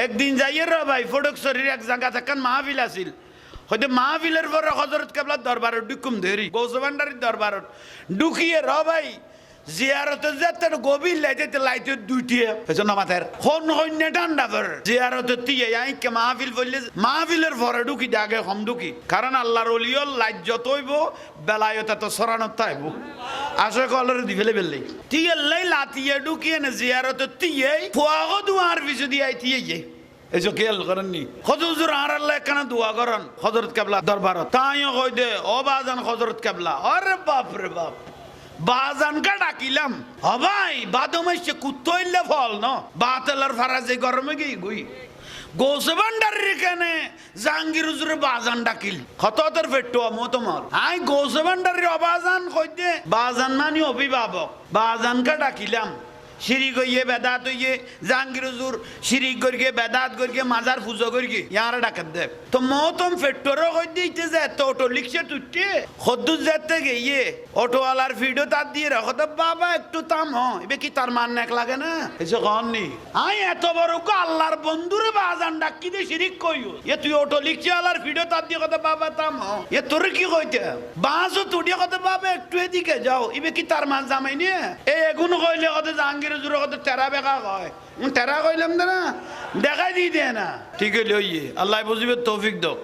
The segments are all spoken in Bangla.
একদিন যাইয়ে র ভাই ফটকছড়ির এক জায়গাতে একখান মাহফিল আছিল হয়তো মাহফিলের পরে হজরত কেবলার দরবারত ঢুকুম ধরি গৌসভান্ডারির দরবারত ঢুকিয়ে র ভাই জিয়ারতে যেতে গভীর লাইতে লাইতে দুইটিয়ে পেছন মাথার কোন হইন্য ঠান্ডা পর জিয়ারতে তিয়ে আইকে মাহফিল বললে মাহফিলের পরে ঢুকি আগে হম ঢুকি কারণ আল্লাহর ওলিয়ল লাইট যত হইব বেলায়ত এত সরানত তাইব আসে কলরে দি ফেলে ফেললে তিয়ে লাই লাতিয়ে ঢুকিয়ে না জিয়ারতে তিয়ে ফুয়াগো দুয়ার পিছু দিয়ে তিয়ে এসো খেয়াল করেননি হজুর আর আল্লাহ কেন দোয়া করেন হজরত কেবলা দরবারত তাইও কই দে ও বাজান হজরত কেবলা আরে বাপ রে বাপ বাজানকা ডাকিলাম হবাই বাদমাইছে কুত্তইলে ফল ন বাতেলার ফারাজে গরমে গই গই গৌসভান্ডারির কেনে জাহাঙ্গীর হুজুরে বাজান ডাকিল খততের ফেট্টো মো তোমার আই গৌসভান্ডারির অবাজান কইতে বাজান মানি অভিভাবক বাজানকা ডাকিলাম শিরিক হইয়ে বেদাত হইয়ে জাহাঙ্গীর হুজুর শিরিক করিয়ে বেদাত করিয়ে মাজার পুজো করিয়ে ইয়ারা ডাকাত দেব তো মতম ফেট্টোরও কই দিতে যে তো অটো লিখছে তুইতে খদ্দুর যেতে গিয়ে অটোওয়ালার ভিডিও তার দিয়ে রাখো তো বাবা একটু থাম এবে কি তার মান এক লাগে না এসে কননি আই এত বড় কো আল্লাহর বন্ধুরে বাজান ডাকি দিয়ে শিরিক কইও এ তুই অটো লিখছে আল্লাহর ভিডিও তার দিয়ে কথা বাবা থাম এ তোর কি কইতে বাসও তুডিয়ে কথা বাবা একটু এদিকে যাও এবে কি তার মান জামাই নিয়ে এই এগুন কইলে কথা জাহাঙ্গীর তেরা বেকা কয় তেরা কইলাম না দেখাই দি দে না ঠিক হইলে আল্লাহ বুঝিবে তৌফিক দাও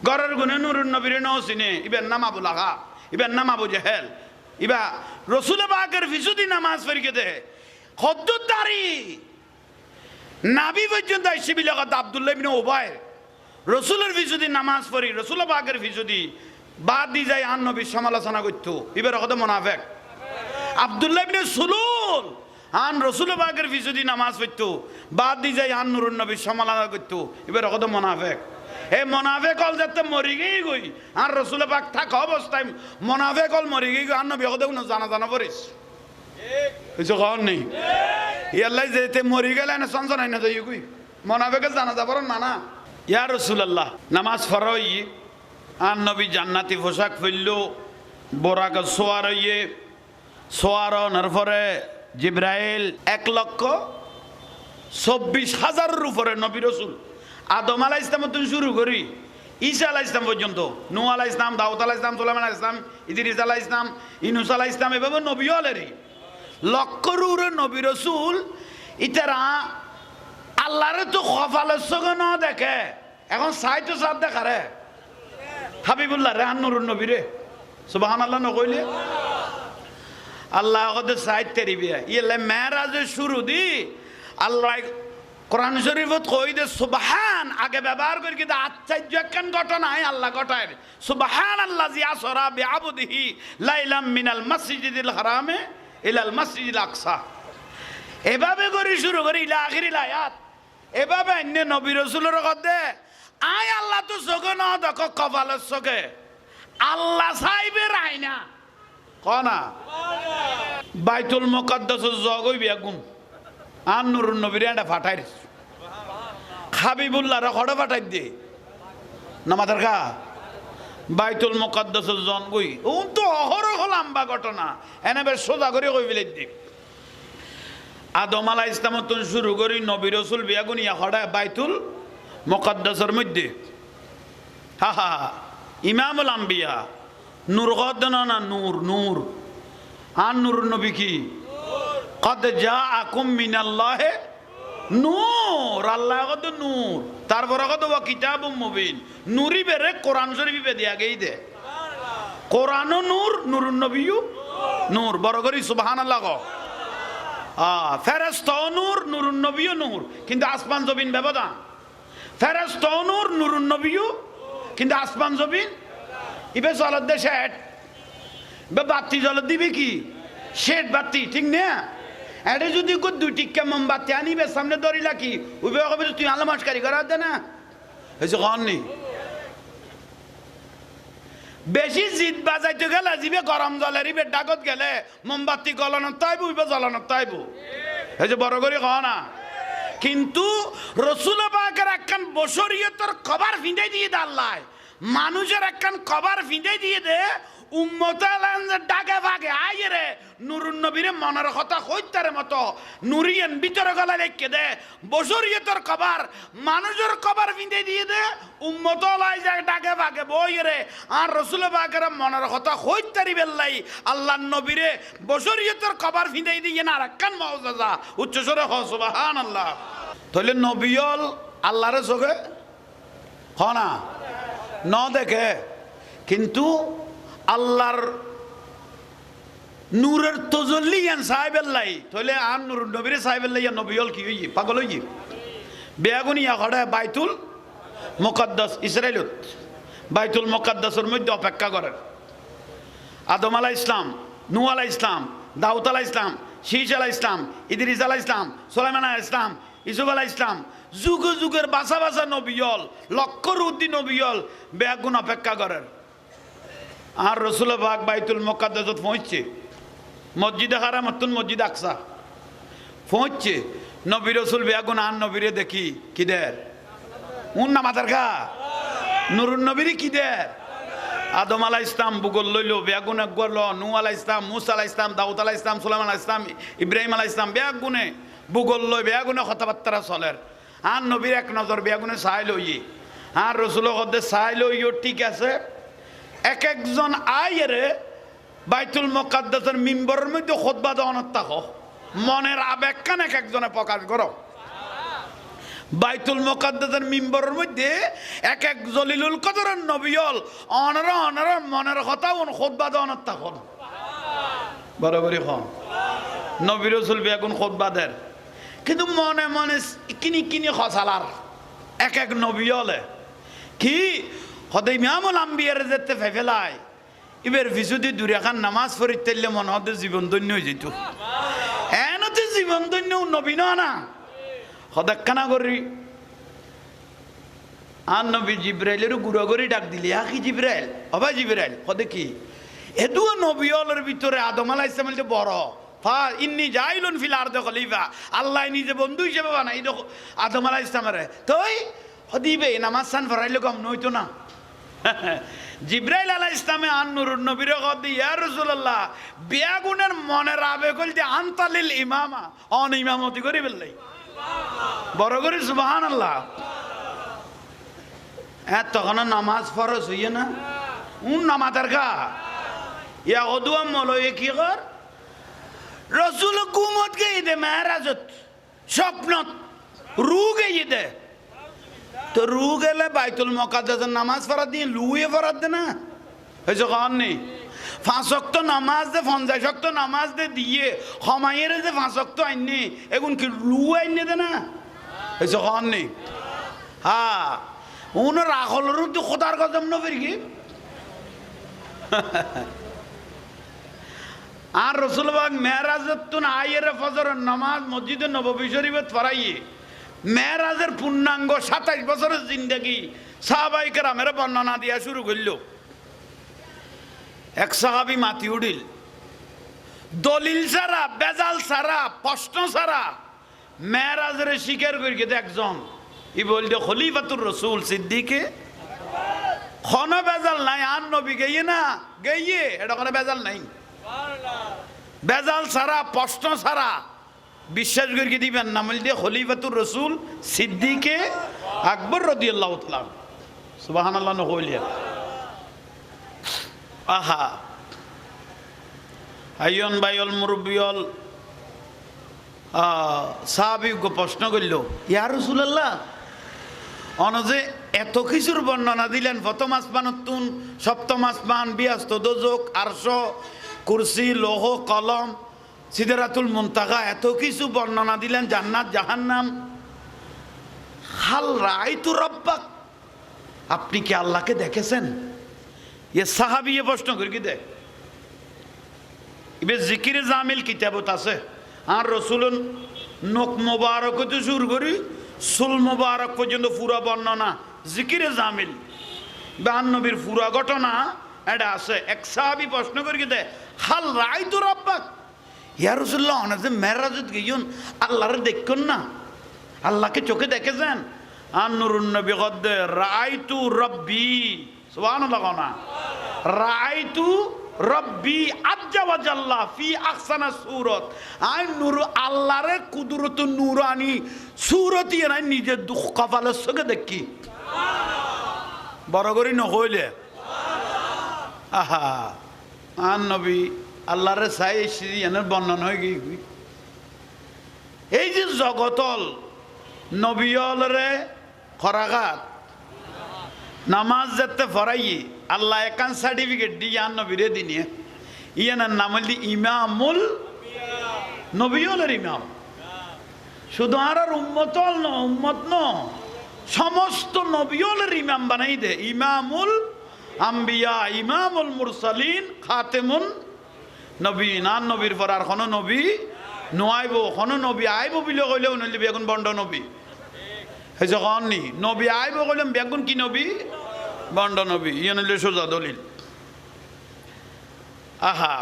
ঘরের গুনে নুরুন নবীর নসিনে ইবেন নামাবু লাগা ইবেন নামাবু জেহেল ইবা রসুল পাকের ফিসুদি নামাজ পড়িয়ে দে খদ্দুরদারি নাবি পর্যন্ত আইসিবি লাগাত আব্দুল্লাহ ইবনে উবাই রসুলের ফিসুদি নামাজ পড়ি রসুল পাকের ফিসুদি বাদ দি যায় আন নবীর সমালোচনা করতো ইবের কত মুনাফিক আব্দুল্লাহ ইবনে সুলুল আন রসুল পাকের ফিসুদি নামাজ পড়তো বাদ দি যায় আন নুরুন নবীর সমালোচনা করতো এবার কত মুনাফিক এই মুনাফিক হল যাতে মরি গই গই আর রসুল পাক থাক অবস্থায় মুনাফিক হল মরি গই আর নবী কত জানা জানা পড়িস ঠিক কিছু কর নেই ইয়াল্লাই যেতে মরি গেলে না সঞ্চনাই না যাই কই মুনাফিকের জানা যাবর মানা ইয়া রাসূলুল্লাহ নামাজ পড়াই আর নবী জান্নাতি পোশাক পরলো বোরাক সোয়ার হইয়ে সোয়ারনের পরে জিব্রাইল 1,24,000 উপরে নবী রসুল আদম আলাইহিস সালাম থেকে শুরু করি ঈসা আলাইহিস সালাম পর্যন্ত নূহ আলাইহিস সালাম দাউদ আলাইহিস সালাম সুলাইমান আলাইহিস সালাম ইদ্রিস আলাইহিস সালাম ইউনূস আলাইহিস সালাম এভাবে নবী হলেরই লক্ষর নবী রসুল ইতারা আল্লাহরে তো কপালের চোখে না দেখে এখন চাই তো চাঁদ দেখারে হাবিবুল্লাহ রে আন নুরুন নবী রে সুবহানাল্লাহ নকইলে আল্লাহ ওদের সাইড তেরিবে ইয়েলে মেরাজের শুরু দি আল্লাহ কোরআন শরীফত কই দে সুবহান আগে ব্যবহার করি কিন্তু আশ্চর্য একখান ঘটনায় আল্লাহ ঘটায় সুবহানাল্লাযী আসরা বিআবদিহি লাইলাম মিনাল মসজিদিল হারামে ইলাল মসজিদিল আকসা এভাবে করে শুরু করি ইলা আখিরিল আয়াত এভাবে অন্য নবী রাসূলের কথা আয় আল্লাহ তো চোখে না দেখো কপালের চোখে আল্লাহ চাইবে রাইনা কনা বাইতুল মুকাদ্দাস জগই বেগুন আর নুরুন নবীর এটা ফাটাই হাবিবুল্লাহ খড় ফাটাই দে নামাদার খা বাইতুল মুকাদ্দাস জন গই ও তো অহরহ লম্বা ঘটনা এনে বেশ সোজা করে কই ফেলে দি আদম আলাইহিস সালাম থেকে শুরু করি নবী রাসূল বেগুন ইয়া খড়া বাইতুল মুকাদ্দাসের মধ্যে হা হা ইমামুল আম্বিয়া নূর গদনা না নূর নূর আর নূর নবী কি কদ জাআকুম মিনাল্লাহি নূর আল্লাহ কত নূর তারপর কত ওয়া কিতাবুম মুবিন নূরি বেরে কোরআন শরীফে দিয়া গই দে কোরআনও নূর নুরুন নবীও নূর বড় করি সুবহানাল্লাহ গো ফেরেশতাও নূর নুরুন নবীও নূর কিন্তু আসমান জমিন ব্যবধান ফেরেশতাও নূর নুরুন নবীও কিন্তু আসমান জমিন ইবে জলত দে শেড বে বাতি জলত দিবি কি শেড বাতি ঠিক না এটা যদি দুই টিক্কা মোমবাতি আনিবে সামনে ধরিলা কি উবে কবে তুই আলমাসকারি করা দে না হয়েছে কন নেই বেশি জিদ বাজাইতে গেলে জিবে গরম জলের ইবে ডাকত গেলে মোমবাতি গলানো তাইব উবে জ্বলানো তাইব হয়েছে বড় করে কহ না কিন্তু রসুল পাকের একখান বশরিয়তর কভার ফিঁদে দিয়ে দে আল্লাহ মানুষের একখান কভার ফিঁদে দিয়ে দে উম্মত আলান ডাকে ভাগে আইয়ে রে নুরুন নবীরে মনের কথা কইতারে মতো নুরিয়ান ভিতরে গলা রেখে দে বশরিয়তর কবার মানুষের কবার বিঁধে দিয়ে দে উম্মত আলাই যায় ডাকে ভাগে বই রে আর রসুল পাকের মনের কথা কইতারি বেল্লাই আল্লাহর নবীরে বশরিয়তর কবার বিঁধে দিয়ে না রাখান মওজাজা উচ্চস্বরে হ সুবহানাল্লাহ। তাহলে নবিয়ল আল্লাহরে চোখে হ না ন দেখে কিন্তু আল্লাহর নূরের তজল্লি ইয়ান সাহেবেল্লাই তাহলে আর নূর নবীরে সাহেবেল্লাই ইয়া নবিয়ল কি হইয়ে পাগল হইয়ে বেয়াগুনি ইয়া ঘরে বাইতুল মুকদ্দাস ইসরাইলত বাইতুল মুকদ্দাসের মধ্যে অপেক্ষা করেন আদম আলাইহিস ইসলাম নূহ আলাইহিস ইসলাম দাউদ আলাইহিস ইসলাম শীশ আলাইহিস ইসলাম ইদ্রিস আলাইহিস ইসলাম সুলাইমান আলাইহিস ইসলাম ইসুফ আলাইহিস ইসলাম যুগ যুগের বাসা বাসা নবিয়ল লক্ষর উদ্দিন নবিয়ল বেয়াগুন অপেক্ষা করেন আর রসুল পাক বাইতুল মুকদ্দাসত পৌঁছছে মসজিদে হারাম মতুন মসজিদ আকসা পৌঁছছে নবী রসুল বেয়াগুন আর নবীরে দেখি কি দের উন না মাথার গা নুরুন নবীরে কি দের আদম আলাইহিস ইসলাম বুগল লইল বেয়াগুন একবার ল নূহ আলাইহিস ইসলাম মুসা আলাইহিস ইসলাম দাউদ আলাইহিস ইসলাম সুলাইমান আলাইহিস ইসলাম ইব্রাহিম আলাইহিস ইসলাম বেয়াগুনে বুগল লই বেয়াগুনে কথাবার্তা চলের আর নবীর এক নজর বেয়াগুনে চাই লই আর রসুল হদ্দে চাই লই ঠিক আছে এক একজন আইরে বাইতুল মুকদ্দাসের মিম্বরের মধ্যে খুতবা দেওয়ানোর থাকো মনের আবেগ কান এক একজনে প্রকাশ করো বাইতুল মুকদ্দাসের মিম্বরের মধ্যে এক এক জলিলুল কদরের নবিয়ল অনর অনর মনের কথা খুতবা দেওয়ানোর থাকো বরাবরই খন নবী রাসূল বেগুন খুতবা দেন কিন্তু মনে মনে কিনি কিনি খসালার এক এক নবিয়লে কি হদে ইমামুল আম্বিয়ার যেতে ফেফেলায় এবার ভিসুদি দূরে এখন নামাজ পড়িতে তাইলে মনে হতে জীবন ধন্য হয়ে যেত এনতে জীবন ধন্য নবী না হদাক্কানা করি আর নবী জিব্রাইলের গুড়া করে ডাক দিলি কি জিব্রাইল হবা জিব্রাইল হদে কি এদুও নবিয়লের ভিতরে আদম আলাইহিস সালাম যে বড় ফা ইন্নী জাইলুন ফিল আরদি খলিফা আল্লাহ নিজে বন্ধু হিসেবে বানাই দেখো আদম আলাইহিস সালামের তুই হদিবে নামাজ সান ফরাইলে কম নইতো না জিব্রাইল আলাইহিস সালামে আন নূরুন নবীর কদি ইয়া রাসূলুল্লাহ বেয়াগুনের মনের আবেগ হইতে আনতালিল ইমামা অন ইমামতি করি বললাই বড় করে সুবহানাল্লাহ তখন নামাজ ফরজ হইয়ে না উন নামাজের কা ইয়া ওদুয়া মলয়ে কি কর রসুল গুমত গিয়ে দে মেহরাজত স্বপ্নত রু গিয়ে দে তো রু গেলে বাইতুল মুকদ্দাসের নামাজ ফরাত দিয়ে লুয়ে ফরাত দে না হয়েছে কখন নেই 5 ওয়াক্ত নামাজ দে 50 ওয়াক্ত নামাজ দে দিয়ে ক্ষমাইয়ের যে 5 ওয়াক্ত আইনি এখন কি লু আইনে দে না হয়েছে কখন নেই হ্যাঁ উনি রাখলের তো খোদার কদম না ফির কি আর রসুল পাক মেরাজতুন আয়ের ফজরের নামাজ মসজিদে নববী শরীফে পড়াইয়ে মেরাজের পূর্ণাঙ্গ 27 বছরের জিন্দেগি সাহাবায়ে কেরামের বর্ণনা দিয়া শুরু করল এক সাহাবী মাতি উঠিল দলিল ছাড়া বেজাল ছাড়া প্রশ্ন ছাড়া মেরাজের স্বীকার করি একজন ই বলতে খলিফাতুর রসুল সিদ্দিকে খন বেজাল নাই আর নবী গেইয়ে না গেইয়ে এটা কোনো বেজাল নাই বেজাল ছাড়া প্রশ্ন ছাড়া বিশ্বাস করে দিবেন না বলতে খলিফাতুর রসুল সিদ্দিকে আকবর রাদিয়াল্লাহু তাআলা সুবহানাল্লাহ নহলিয়া আহা আইয়ন বাইল মুরব্বিয়ল সাহাবী গো প্রশ্ন করল ইয়া রাসূলুল্লাহ অনজে এত কিছুর বর্ণনা দিলেন প্রথম আসমানতুন সপ্তম আসমান বিয়াস্ত দোজক আরশ কুরসি লৌহ কলম সিদরাতুল মুনতাহা এত কিছু বর্ণনা দিলেন জান্নাত জাহান্নাম হাল রাআইতু রাব্বাক আপনি কি আল্লাহকে দেখেছেন এ সাহাবী এ প্রশ্ন করে কি দেখ ইবে জিকিরে জামিল কিতাবত আছে আর রাসূলুন নখ মোবারক হতে শুরু করি সুল মোবারক পর্যন্ত পুরা বর্ণনা জিকিরে জামিল বা নবীর পুরা ঘটনা এটা আছে এক সাহাবী প্রশ্ন করে কি দেখ হাল রাআইতু রাব্বাক ইয়া রাসূলুল্লাহ অনাজে মেরাজত গিয়ন আল্লাহর দেখুন না আল্লাহকে চোখে দেখেছেন আর নূরুন নবী গদ্দে রাআইতু রাব্বি সুবহানাল্লাহ না রাআইতু রব্বি আজ্জা ওয়া জাল্লা ফি আহসানা সূরত। আই নূর আল্লাহরে কুদরত নূরানি সূরতি নাই নিজের দুঃখ কপালের চোখে দেখি বড় করি নহইলে আহা আন নবী আল্লাহরে চাই এনের বর্ণনা হয়ে গিয়ে এই যে জগতল নবীলরে খরাঘাত নামাজ যেতে ফরাই আল্লাহ একান সার্টিফিকেট দিয়ে আন নবীরে দিনিয়ে ইয়ানার নাম হল ইমামুল নবীলের ইমাম। শুধু আর উম্মতল ন উম্মত ন সমস্ত নবীলের ইমাম বানাই দে। ইমামুল আম্বিয়া ইমামুল মুরসালিন খাতেমুন নবীন। আর নবীর পর আর কোনো নবী নোয়াইব কোনো নবী আইব বলে কইলেও নইলে বেগুন বন্ড নবী এই যখন নি নবী আইব কইলাম বেগুন কি নবী বন্ড নবী ইয়ে নইলে সোজা দলিল। আহা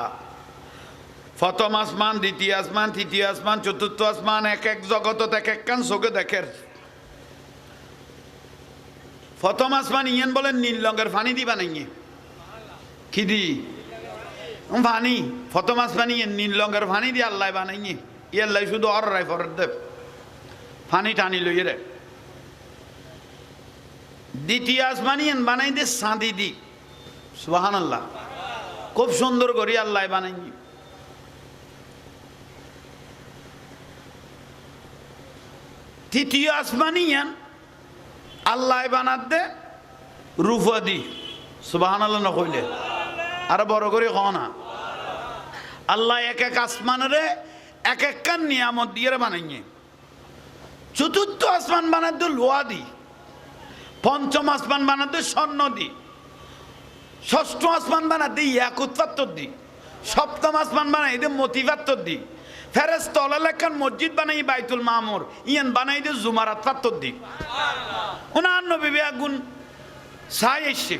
প্রথম আসমান দ্বিতীয় আসমান তৃতীয় আসমান চতুর্থ আসমান এক এক জগতত এক এক কান চোখে দেখের। প্রথম আসমান ইয়ান বলেন নীল রঙের পানি দি বানাইয়ে কি দি পানি প্রথম আসমান ইয়ে নীল রঙের পানি দিয়ে আল্লাহ বানাইয়ে ইয়াল্লাই শুধু অর রায় ফর দেব পানি টানি লইয়ে রে। দ্বিতীয় আসমান ইয়ান বানাই দে সাঁদি দি সুবহানাল্লাহ খুব সুন্দর করি আল্লাহ বানাইয়ে। তৃতীয় আসমান ইয়ান আল্লাহ বানাত দে রূপা দি সুবহানাল্লাহ না কইলে আর বড় করে ক না আল্লাহ এক এক আসমানরে এক এক কান নিয়ামত দিয়ে বানাইয়ে। চতুর্থ আসমান বানাত দে লোহা দি। পঞ্চম আসমান বানাত দে স্বর্ণ দি। ষষ্ঠ আসমান বানাত দে ইয়াকুত পাথর দি। সপ্তম আসমান বানাই দে মতি পাথর দি। ফেরেশতা এলাকার মসজিদ বানাই বাইতুল মামুর ইয়ান বানাই দে জুমারাত পাথর দি। ওনার নবী বেগুন সাই এসে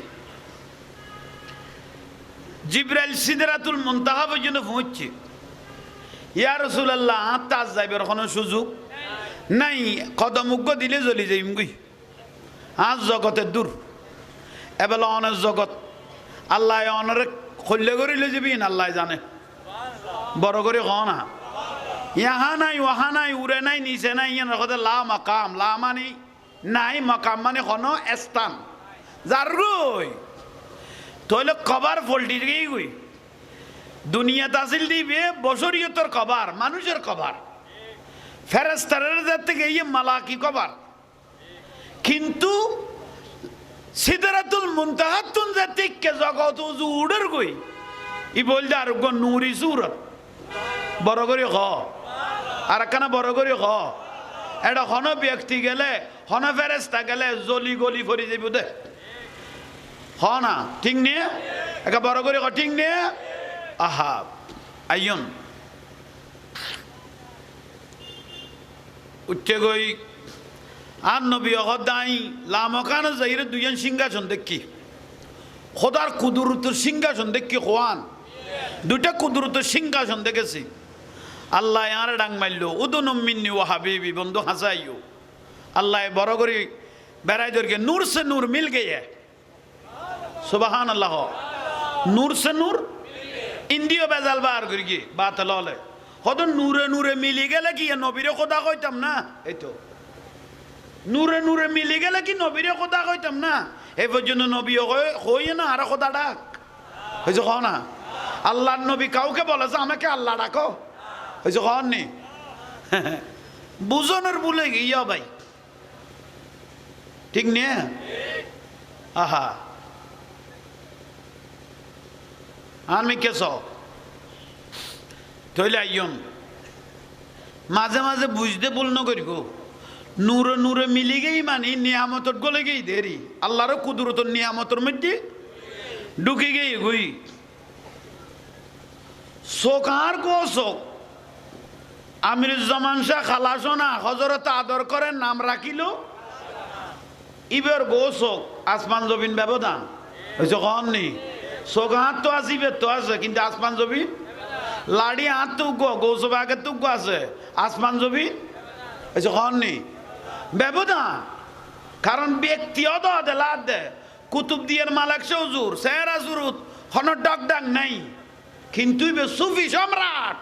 জিবরাইল সিদরাতুল মুনতাহা পর্যন্ত পৌঁছছে। ইয়া রাসূলুল্লাহ তাজ যাইবার কোনো সুযোগ নাই কদম উগ্গ দিলে জ্বলি যাইম গুই আজ জগতের দূর এবেলা অনেক জগৎ আল্লাহ অনরে খল্লে করিলে যাবি আল্লাহ জানে বড় করে ক না ইহা নাই ওহা নাই উড়ে নাই নিচে নাই ইয়ান কথা লা মাকাম লা মানে নাই মাকাম মানে কোনো স্থান যার রই তাহলে কবার ফল্টি গেই গই দুনিয়া তাসিল দিবে বশরিয়তর কবার মানুষের কবার ফেরেশতাদের যাতে গিয়ে মালাকি কবার কিন্তু সিদরাতুল মুনতাহাতুন যাতে কে জগত উড়ের গই ই বলতে আর গো নূরি সূরত বড় করে খ আর কানা বড় করে খ এটা হন ব্যক্তি গেলে হন ফেরেশতা গেলে জলি গলি ফরি যাইব দে হ না ঠিক নিয়ে একা বড় করে ঠিক নিয়ে আহা আইয়ন উঠে গই আর নবী অহদাই লামকান যাইরে দুজন সিংহাসন দেখি খোদার কুদরতের সিংহাসন দেখি খোয়ান দুইটা কুদরতের সিংহাসন দেখেছি। আল্লাহ আর ডাং মারল উদুনুম মিন্নি ও হাবিবি বন্ধু হাসাইও আল্লাহ বড় করে বেড়াই ধরকে নূর সে নূর মিল গিয়ে সুবহান আল্লাহ নূর সে নূর ইন্দিও বেজাল বার করি গিয়ে বাত ললে হয়তো নূরে নূরে মিলি গেলে কি নবীরে খোদা কইতাম না এই তো নূরে নূরে মিলি গেলে কি নবীরে খোদা কইতাম না এই পর্যন্ত নবী হই না আর খোদা ডাক হয়েছে ক না আল্লাহর নবী কাউকে বলেছে আমাকে আল্লাহ ডাকো হয়েছে কন নি বুঝনের বলে গিয়া ভাই ঠিক নিয়ে আহা আমি কেস তৈলে আইয়ন মাঝে মাঝে বুঝতে ভুল ন করি গো নূরে নূরে মিলি গেই মানে নিয়ামতর গলে গেই দেরি আল্লাহর কুদরতর নিয়ামতর মধ্যে ঢুকে গেই গুই শোক আর গো শোক আমিরুজ্জামান শাহ খালাসনা হজরত আদর করেন নাম রাখিল ইবের গো শোক আসমান জবিন ব্যবধান হয়েছে কন নি শোক হাত তো আসিবে তো আছে কিন্তু আসমান জবিন লাড়ি হাত তো গৌসব আগের তো আছে আসমান জবিন হয়েছে কন নি ব্যবধান কারণ ব্যক্তি অদ লাদ দে কুতুব দিয়ের মালাক হুজুর সেরা জুরুত কোনো ডাক ডাক নাই, কিন্তু সুফি সম্রাট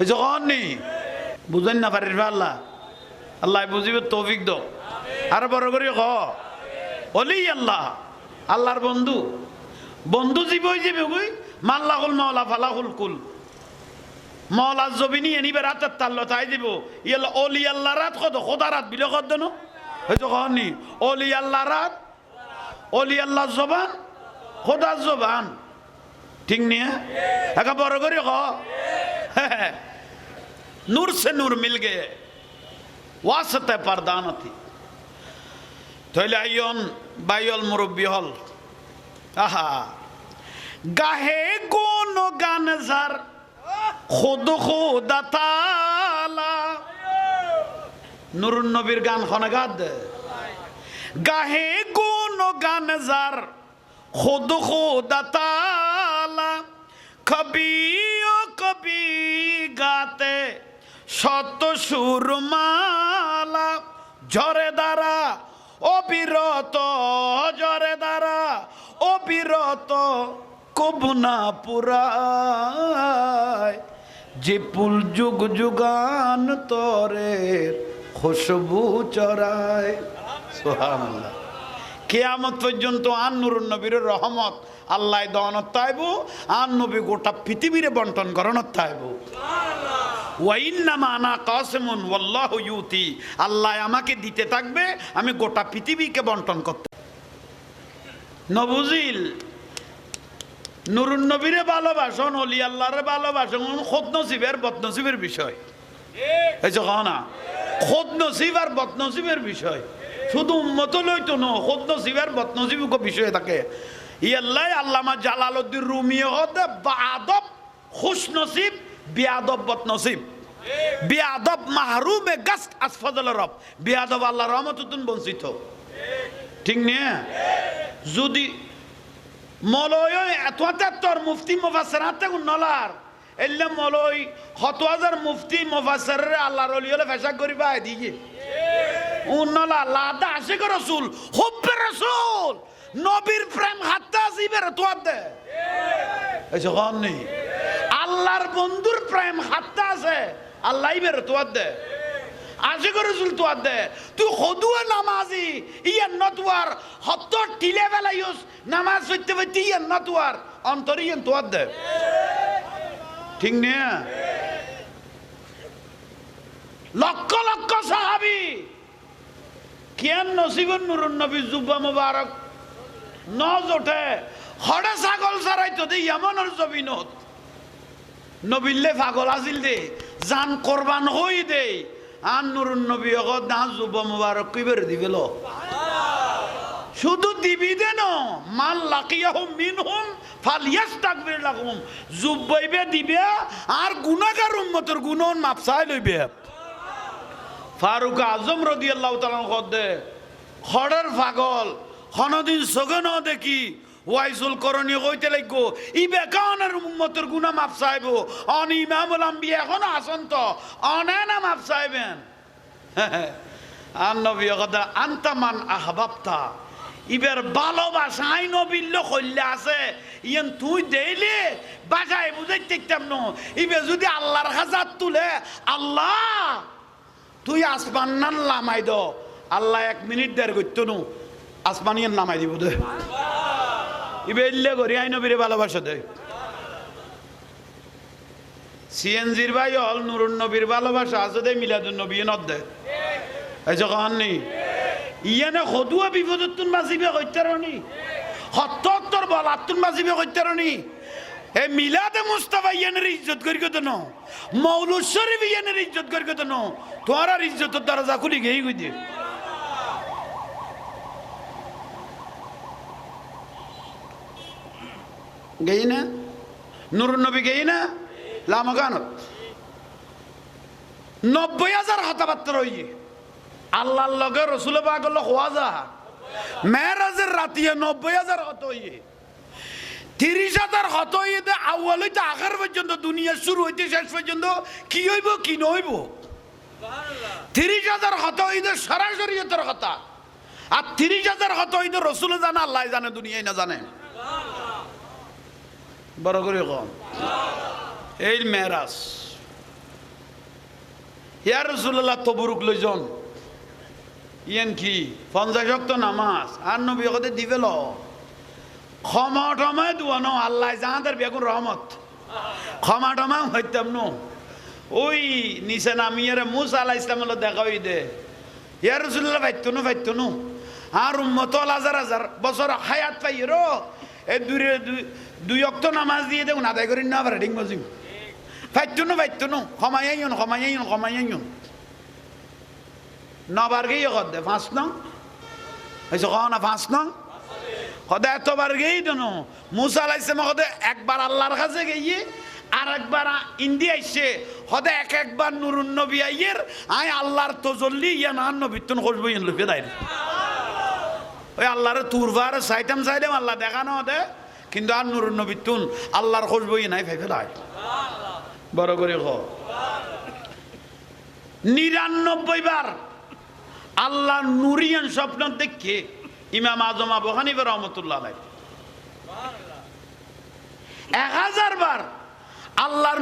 যখন নি বুঝেন না পারিস আল্লাহ, আল্লাহ বুঝিবে তৌফিক দো। আর বড় করে হ অলি আল্লাহ, আল্লাহর বন্ধু, বন্ধু জীবই জীবে গুই মাল্লাহুল মাওলা ফালাহুল কুল, মৌলা জবিনি এনিবে রাতের তাল্লো তাই দিব ইয়েলা অলি আল্লাহ রাত কত খোদা রাত বিলে কত ন হয়তো কহনি অলি আল্লাহ রাত, অলি আল্লাহ জবান, খোদা জবান, ঠিক নিয়ে একা বড় করে ক নূর সে নূর মিল গে ওয়াসতে পারদানতি। তাহলে আইয়ন বাইয়ল মুরব্বী হল আহা গাহে কোন গান যার খুদ খুদা তাআলা, নুরুন নবীর গান খনে গাদ গাহে কোন গান যার খুদ খুদা তাআলা, কবি ও কবি গাতে শত সুরমালা, ঝরে দ্বারা অবিরত, ঝরে দ্বারা অবিরত কবুনা পুরায়, যে পুল যুগ যুগান তরের খুশবু চরায়। সুবহানাল্লাহ। কিয়ামত পর্যন্ত আন নুরুন নবীর রহমত আল্লাহ দনত তাইব, আন নবী গোটা পৃথিবীরে বন্টন করনত তাইব। ওয়া ইন্নামা আনা কাসিমুন ওয়াল্লাহু ইউতি, আল্লাহ আমাকে দিতে থাকবে, আমি গোটা পৃথিবীকে বন্টন করতে। নবুজিল নুরুন নবীরে ভালোবাসন, অলি আল্লাহরে ভালোবাসন, খোদ নসিবের বদনসিবের বিষয়। এই যে না খোদ নসিব আর বদনসিবের বিষয়, শুধু উম্মত লইতো ন, খোদ নসিব আর বদনসিব বিষয় থাকে। ইয়াল্লাই আল্লামা জালালউদ্দিন রুমি হতে বাদব খুশ নসিব, বিয়াদব বদনসিব, বিয়াদব মাহরুমে গাস্ত আসফাদল রব, বিয়াদব আল্লাহর রহমতুন বঞ্চিত, ঠিক নিয়ে। যদি মলয় এত মুফতি মুফাসসিরাতে নলার এল্লে মলয় ৭০০০ মুফতি মুফাসসির আল্লাহর ওলি হলে ফেসাক করিবা দিকে উন্নলা লাদা আশিক রাসূল, হুব্বে রাসূল, নবীর প্রেম হাত্তা আসিবে তোয়াদ দে এই যখন নেই আল্লাহর বন্ধুর প্রেম হাত্তা আছে, আল্লাহই বের তোয়াদ দে আশিক রাসূল তোয়াদ দে। তুই খদুয়া নামাজি ইয়া নতওয়ার হত টিলে বেলাইস নামাজ পড়তে পড়তে ইয়া নতওয়ার অন্তর ইয়া তোয়াদ দে, ঠিক না? লক্ষ লক্ষ সাহাবী কিয়ান নসিবুন নুরুন নবী জুব্বা মুবারক নজ ওঠে হড়ে ছাগল চড়াইতো দে ইয়ামনের জমিনত, নবিল্লে পাগল আছিল দে জান কোরবান হই দে, আন নুরুন নবী অগদ না জুব্বা মুবারক কইবার দিবেল, শুধু দিবি দেন মান লাকিয়াহুম মিনহুম ফালিয়াস্তাগফির লাহুম, জুব্বাইবে দিবে আর গুনাহগার উম্মতের গুনাহ মাফ চাই লইবে। ফারুক আজম রাদিয়াল্লাহু তাআলা কদে খড়ের পাগল কোনদিন সগে ন দেখি ওয়াইজুল করণী কইতে লাগবো ই বেকানের উম্মতের গুনাহ মাফ চাইবো, অন ইমামুল আম্বিয়া এখন আসন তো অনেনা মাফ চাইবেন। আর নবী কথা আনতা মান আহবাবতা, ইবের ভালোবাসাই নবীল্য কইলে আছে ইয়ান তুই দেইলে বাজায় বুঝাইতে দেখতাম ন, ইবে যদি আল্লাহর হাজার তুলে আল্লাহ তুই আসমান নান লামাই দ, আল্লাহ 1 মিনিট দেড় করতো নু আসমানিয়ান নামাই দিব দে, ইবে ইল্লে করি আই নবীরে ভালোবাসা দে। সিএনজির ভাই হল নুরুন নবীর ভালোবাসা আছে দে, মিলাদুন নবী নত দে এই যখন নেই ইয়ানে খদুয়া বিপদতুন বাজিবে কইতারনি, ৭০ বলাতুন বাজিবে কইতারনি, এই মিলাদে মুস্তাফা ইয়ানের ইজ্জত করি কত ন, মৌলুদ শরীফ ইয়ানের ইজ্জত করি কত ন, তোর আর ইজ্জতের দরজা খুলি গেই কই দে। গেই না নুরুন নবী গেই না লামাগানত ৯০,০০০ হতাবাত্তর হইয়ে আল্লাহর লগে রসুল পাকের লগে হওয়া যা মেরাজের রাতিয়া ৯০,০০০ হত হইয়ে ৩০,০০০ হত হইয়ে দে আউয়াল হইতে আখের পর্যন্ত, দুনিয়া শুরু হইতে শেষ পর্যন্ত কি হইব কি নইব। ৩০,০০০ হত হইতে সরাসরি হতর কথা, আর ৩০,০০০ হত হইতে রসুল জানে আল্লাহ জানে দুনিয়ায় না জানে। বড় করে কম এই মেরাজ ইয়া রাসূলুল্লাহ তবরুক লইজন ইয়ান কি 50 ওয়াক্ত নামাজ আর নবী কতে দিবেল ক্ষমা টমা দুয়ানো আল্লাহ যাহাদের বেগুন রহমত ক্ষমা টমা হইতাম নো ওই নিচে নামিয়ে মুসা আলাইহিস সালাম দেখা হই দে ইয়া রাসূলুল্লাহ ফাইতো নো আর উম্মত হাজার হাজার বছর হায়াত পাইরো এই দুই ওয়াক্ত নামাজ দিয়ে দেও না আদায় করি না পারে ঠিক মজিম ফাইতো নো ক্ষমাইয়ন নবার গিয়ে কর দে 5 নং হইছে কও না 5 নং কদে এতবার গিয়ে দনো মুসা আলাইহিস সালাম কদে একবার আল্লাহর কাছে গিয়ে আর একবার ইন্ডিয়া আইছে কদে একবার নূরুন নবী আইয়ের আই আল্লাহর তজল্লি ইয়া না নবী তুন খুশবু ইন লুকে দাইরে ওই আল্লাহর তুরবার সাইতাম আল্লাহ দেখানো দে কিন্তু আর নূরুন নবী তুন আল্লাহর খুশবু ই নাই ফাইফে দাই বড় করে কও 99 বার আল্লাহ নুরিয়ান স্বপ্ন দেখে ইমাম আজম আবু হানিফা রাহমাতুল্লাহ আলাইহি 1000 বার আল্লাহর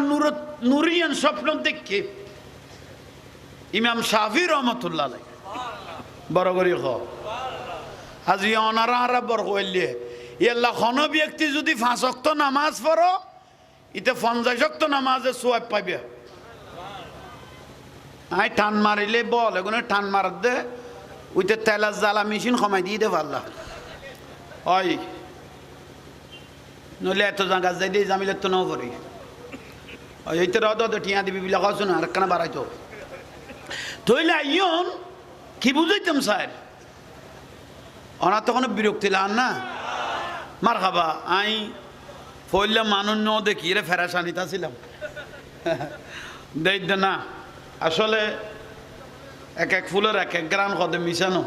নুরিয়ান স্বপ্ন দেখে ইমাম শাফি রাহমাতুল্লাহ আলাইহি বড় করে কও আজি অনারা বড় কইলে আল্লাহ কোন ব্যক্তি যদি 5 ওয়াক্ত নামাজ পড়ো ইতে 50 ওয়াক্ত নামাজে সওয়াব পাইবে আই টান মারিলে বল এগুলো টান মার দে ওইতে তেলার জ্বালা মেশিন কমাই দিয়ে দে পারলা ওই নইলে এত জায়গা যাই দিয়ে জামিলে তো নাও করি ওই এইতে রদ টিয়া দিবি বিলা কছ না আর কেন বাড়াইতো তইলে আইয়ন কি বুঝাইতাম স্যার ওনা তো কোনো বিরক্তি লান না মার খাবা আই ফইলে মানুষ ন দেখি রে ফেরাসানিতা ছিলাম দেই না আসলে এক এক ফুলের এক এক গ্রাম কদে মিশানো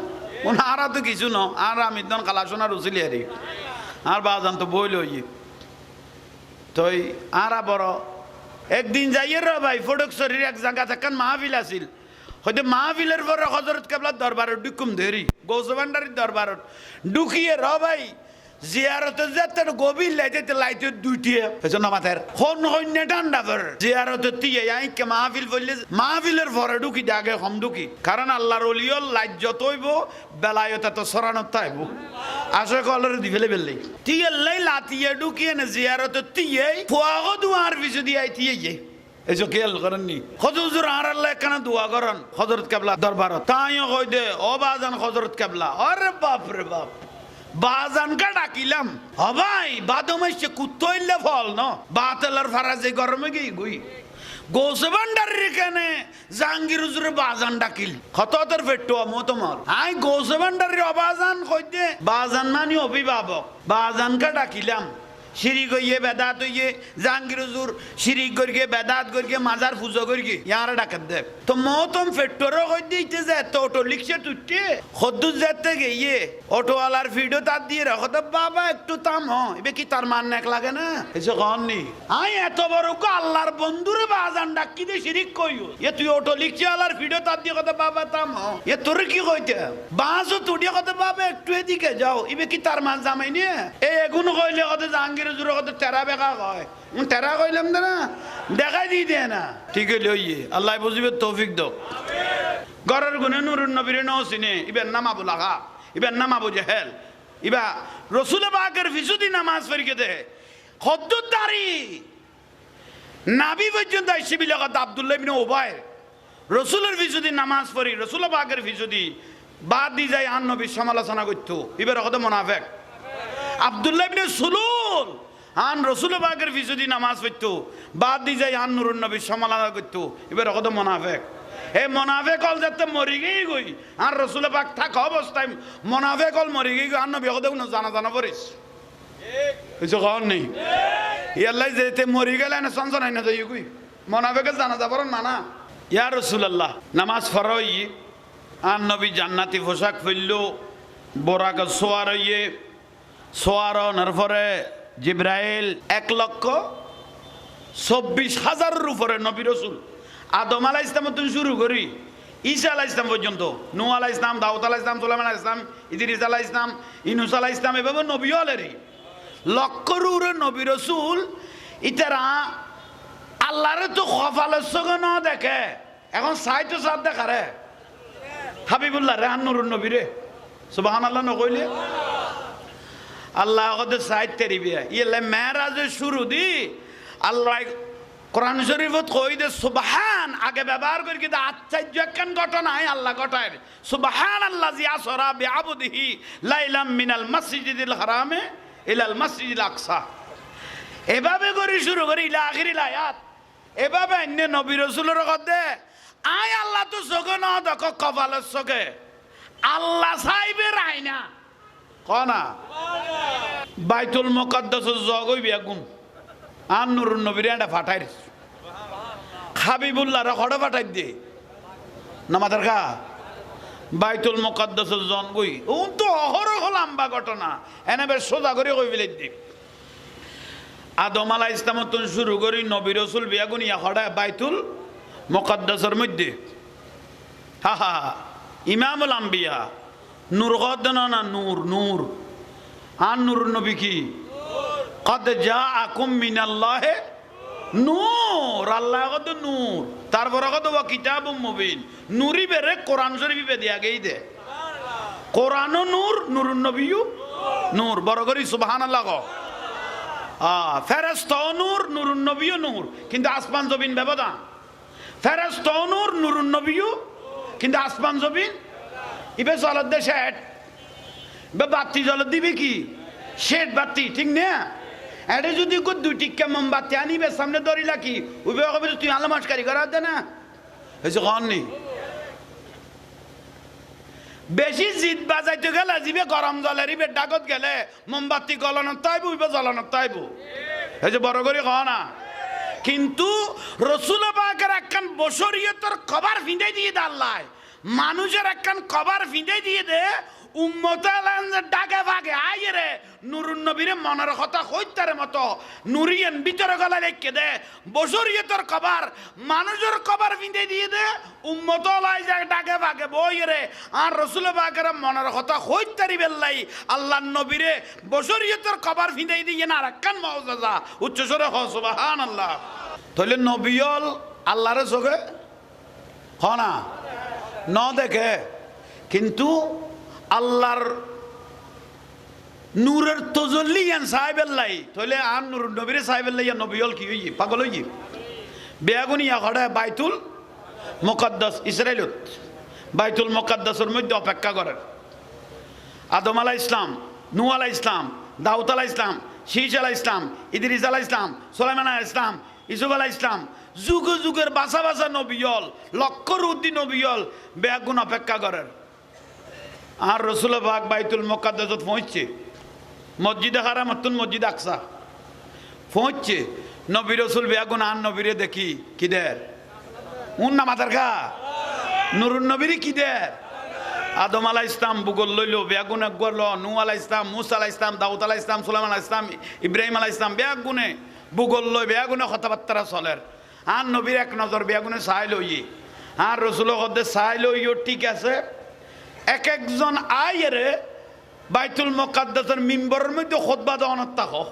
ওনা আর তো কিছু ন আর আমি তখন কালাসোনা রুচিলি হারি আর বাজান তো বই লই তই আর বড় একদিন যাইয়ে র ভাই ফটকছড়ির এক জায়গা থাকান মাহফিল আছিল হয়তো মাহফিলের পরে হযরত কেবলার দরবারে ঢুকুম ধরি গৌসভান্ডারির দরবারত ঢুকিয়ে র ভাই জিয়ারতে যেতে গভীর লাইতে লাইতে দুইটিয়ে এজন্য মাথার কোন হইনে ঠান্ডা করে জিয়ারতে তিয়ে আই কে মাহফিল বললে মাহফিলের পরে ঢুকি আগে কম ঢুকি কারণ আল্লাহর ওলিয়ল লাইট যত হইব বেলায়ত এত সরানো তাইব আসলে কলরে দি ফেলে বেললে তিয়ে লাই লাতিয়ে ঢুকিয়ে না জিয়ারতে তিয়ে ফুয়াগো দুয়ার পিছু দিয়ে আই তিয়ে এসো খেয়াল করেননি হজুর আর আল্লাহ কেন দোয়া করেন হযরত কেবলা দরবারত তাইও কই দে ও বাজান হযরত কেবলা আরে বাপ রে বাপ বাজানকা ডাকিলাম হবাই বাদমাইছে কুত্তইলে ফল ন বাতেলার ফারাজে গরমে গই গুই গৌসভান্ডারির কেনে জাহাঙ্গীর হুজুরে বাজান ডাকিল খততর ফেট্টো মো তোমার আই গৌসভান্ডারির অবাজান কইতে বাজান মানি অভিভাবক বাজানকা ডাকিলাম শিরিক হইয়ে বেদাত হইয়ে জাহাঙ্গীর হুজুর শিরিক করিয়ে বেদাত করিয়ে মাজার পুজো করিয়ে ইয়ার ডাকাত দেব তো মতম ফেট্টোরও কই দিতে যে তো অটো লিখছে তুইতে খদ্দুর যেতে গিয়ে অটোওয়ালার ভিডিও তার দিয়ে রাখো তো বাবা একটু থাম এবে কি তার মান এক লাগে না এসে কননি আই এত বড় কো আল্লাহর বন্ধুরে বাজান ডাকি দে শিরিক কইও এ তুই অটো লিখছে আল্লাহর ভিডিও তার দিয়ে কথা বাবা থাম এ তোর কি কইতে বাসও তুই কথা বাবা একটু এদিকে যাও এবে কি তার মান জামাই নিয়ে এই এগুন কইলে কথা জাহাঙ্গীর হুজুর কথা তেরা বেকা কয় তেরা কইলাম না দেখাই দি দে না ঠিক লইয়ে আল্লাহ বুঝিবে তৌফিক দাও গরের গুনে নুরুন নবীর নসিনে ইবেন নাম আবু লাগা ইবেন নাম আবু জেহেল ইবা রাসূল পাকের ফিসুদি নামাজ পড়িকে দে খদ্দুদারি নাবি পর্যন্ত আইসি বিলাকা আব্দুল্লাহ ইবনে উবাই রাসূলের ফিসুদি নামাজ পড়ি রাসূল পাকের ফিসুদি বাদ দি যায় আন নবীর সমালোচনা করতো ইবার কথা মুনাফিক আব্দুল্লাহ ইবনে সুলুল আন রাসূল পাকের ফিসুদি নামাজ পড়তো বাদ দি যায় আন নূরুন নবীর সমালোচনা করতো ইবার কথা মুনাফিক এই মুনাফিক হল যাতে মরি গই গই আর রাসূল পাক থাক অবস্থায় মুনাফিক হল মরি গই আর নবী কথা জানা পড়িস ঠিক কিছু কর নেই ইয়াল্লাহ যেতে মরি গেলে না সঞ্চনাই না যাই কই মুনাফিকের জানা যাবার না ইয়া রাসূলুল্লাহ নামাজ পড়াই আর নবী জান্নাতি পোশাক ফেললো বোরাক সোয়ার ইয়ে সোয়ারনের পরে জিব্রাইল 1,24,000 উপরে নবী রাসূল আদম আলাইহিস সালাম থেকে শুরু করি ঈসা আলাইহিস সালাম পর্যন্ত নূহ আলাইহিস সালাম দাউদ আলাইহিস সালাম সুলাইমান আলাইহিস সালাম ইদ্রিস আলাইহিস সালাম ইউনূস আলাইহিস সালাম এভাবে নবী হলেরই লক্ষরুরে নবী রসুল ইতারা আল্লাহরে তো কপালের সঙ্গে না দেখে এখন সাইতো সাথ দেখারে হাবিবুল্লাহ রে নুরুন নবী রে সুবহানাল্লাহ নকইলে আল্লাহ ওদের সাইত তেরিবিয়া ইলে মেরাজে শুরু দি আল্লাহ কোরআন শরীফত কই দে সুবহান আগে ব্যবহার করি কিন্তু আশ্চর্য একখান ঘটনা আল্লাহ ঘটায় সুবহানাল্লাহ জি আসরা বিআবদিহি লাইলাম মিনাল মসজিদিল হারামে ইলাল মসজিদিল আকসা এভাবে করে শুরু করি ইলা আখিরিল আয়াত এভাবে অন্য নবী রাসূলের কথা আয় আল্লাহ তো চোখে না দেখো কপালের চোখে আল্লাহ সাইবে রাইনা কনা বাইতুল মুকাদ্দাস জগই বেগুন আর নুরুন নবীর এটা ফাটাই হাবিবুল্লাহ রখড় ফাটাই দে নামাদার খা বাইতুল মুকাদ্দাস জন গই ও তো অহরহ লম্বা ঘটনা এনে বেশ সোজা করে কই ফেলে দি আদম আলাইহিস সালাম তো শুরু করি নবী রাসূল বেগুন ইয়া খড়া বাইতুল মুকাদ্দাসের মধ্যে হা হা ইমামুল আম্বিয়া নূর গদনা না নূর নূর আর নুরুন নবী কি কদ জাআকুম মিনাল্লাহি নূর আল্লাহ কত নূর তারপর কত ওয়া কিতাবুম মুবিন নূরি বেরে কোরআন শরীফে দিয়া গই দে কোরআনও নূর নুরুন নবীও নূর বড় করি সুবহানাল্লাহ গো ফেরেশতাও নূর নুরুন নবীও নূর কিন্তু আসমান জমিন ব্যবধান ফেরেশতাও নূর নুরুন নবীও কিন্তু আসমান জমিন ইবে জলত দে শেড বে বাতি জলত দিবে কি শেড বাতি ঠিক না এটা যদি দুই টিক্কা মোমবাতি আনিবে সামনে ধরিলা কি উবে কবে তুই আলো মাসকারি করা দে না হয়েছে কন নি বেশি জিদ বাজাইতে গেলে জিবে গরম জলের ইবে ডাকত গেলে মোমবাতি গলানো তাইব উবে জ্বলানো তাইব হয়েছে বড় করে কহ না কিন্তু রসুল পাকের একখান বশরিয়তের কভার ফিঁদে দিয়ে দে আল্লাহ মানুষের একখান কভার ফিঁদে দিয়ে দে উম্মতালান ডাকে ভাগে আইয়ে রে নুরুন নবীরে মনের কথা কইতারে মতো নুরিয়ান ভিতরে গলা রেখে দে বশরিয়তের কভার মানুষের কভার ফিঁদে দিয়ে দে উম্মতালাই যায় ডাকে ভাগে বই রে আর রসুল পাকের মনের কথা কইতারি বেল্লাই আল্লাহর নবীরে বশরিয়তের কভার ফিঁদে দিয়ে না রাখান মওজাজা উচ্চস্বরে হ সুবহানাল্লাহ তাহলে নবীল আল্লাহরে চোখে হ না ন দেখে কিন্তু আল্লাহর নূরের তজল্লি ইয়ান সাহেবেল্লাই তাহলে আর নূর নবীরে সাহেবেল্লাই ইয়া নবীল কি হই পাগল হই বেয়াগুনি ইয়া খড়া বাইতুল মুকাদ্দাস ইসরাইলত বাইতুল মুকাদ্দাসের মধ্যে অপেক্ষা করেন আদম আলাইহিস সালাম নূহ আলাইহিস সালাম দাউদ আলাইহিস সালাম শীস আলাইহিস সালাম ইদ্রিস আলাইহিস সালাম সুলাইমান আলাইহিস সালাম ইউসুফ আলাইহিস সালাম যুগ যুগের বাসা বাসা নবীল লক্ষর উদ্দিন নবীল বেয়াগুন অপেক্ষা করেন আর রসুল পাক বাইতুল মুকাদ্দাসত পৌঁছছে মসজিদে হারাম তুন মসজিদ আকসা পৌঁছছে নবী রসুল বেয়াগুন আর নবীরে দেখি কি দের উন না মাথার খা নুরুন নবীরে কি দের আদম আলাইহিস সালাম বুগল লইল বেয়াগুন গল নূহ আলাইহিস সালাম মুসা আলাইহিস সালাম দাউদ আলাইহিস সালাম সুলাইমান আলাইহিস সালাম ইব্রাহিম আলাইহিস সালাম বেয়াগুনে বুগল লই বেয়াগুনে কথাবার্তা চলের আর নবীর এক নজর বেয়াগুনে চাই লই আর রসুল কদে চাই লইও ঠিক আছে এক একজন আইরে বাইতুল মুকাদ্দাসের মিম্বরের মধ্যে খুতবা দেওয়ানোর থাকো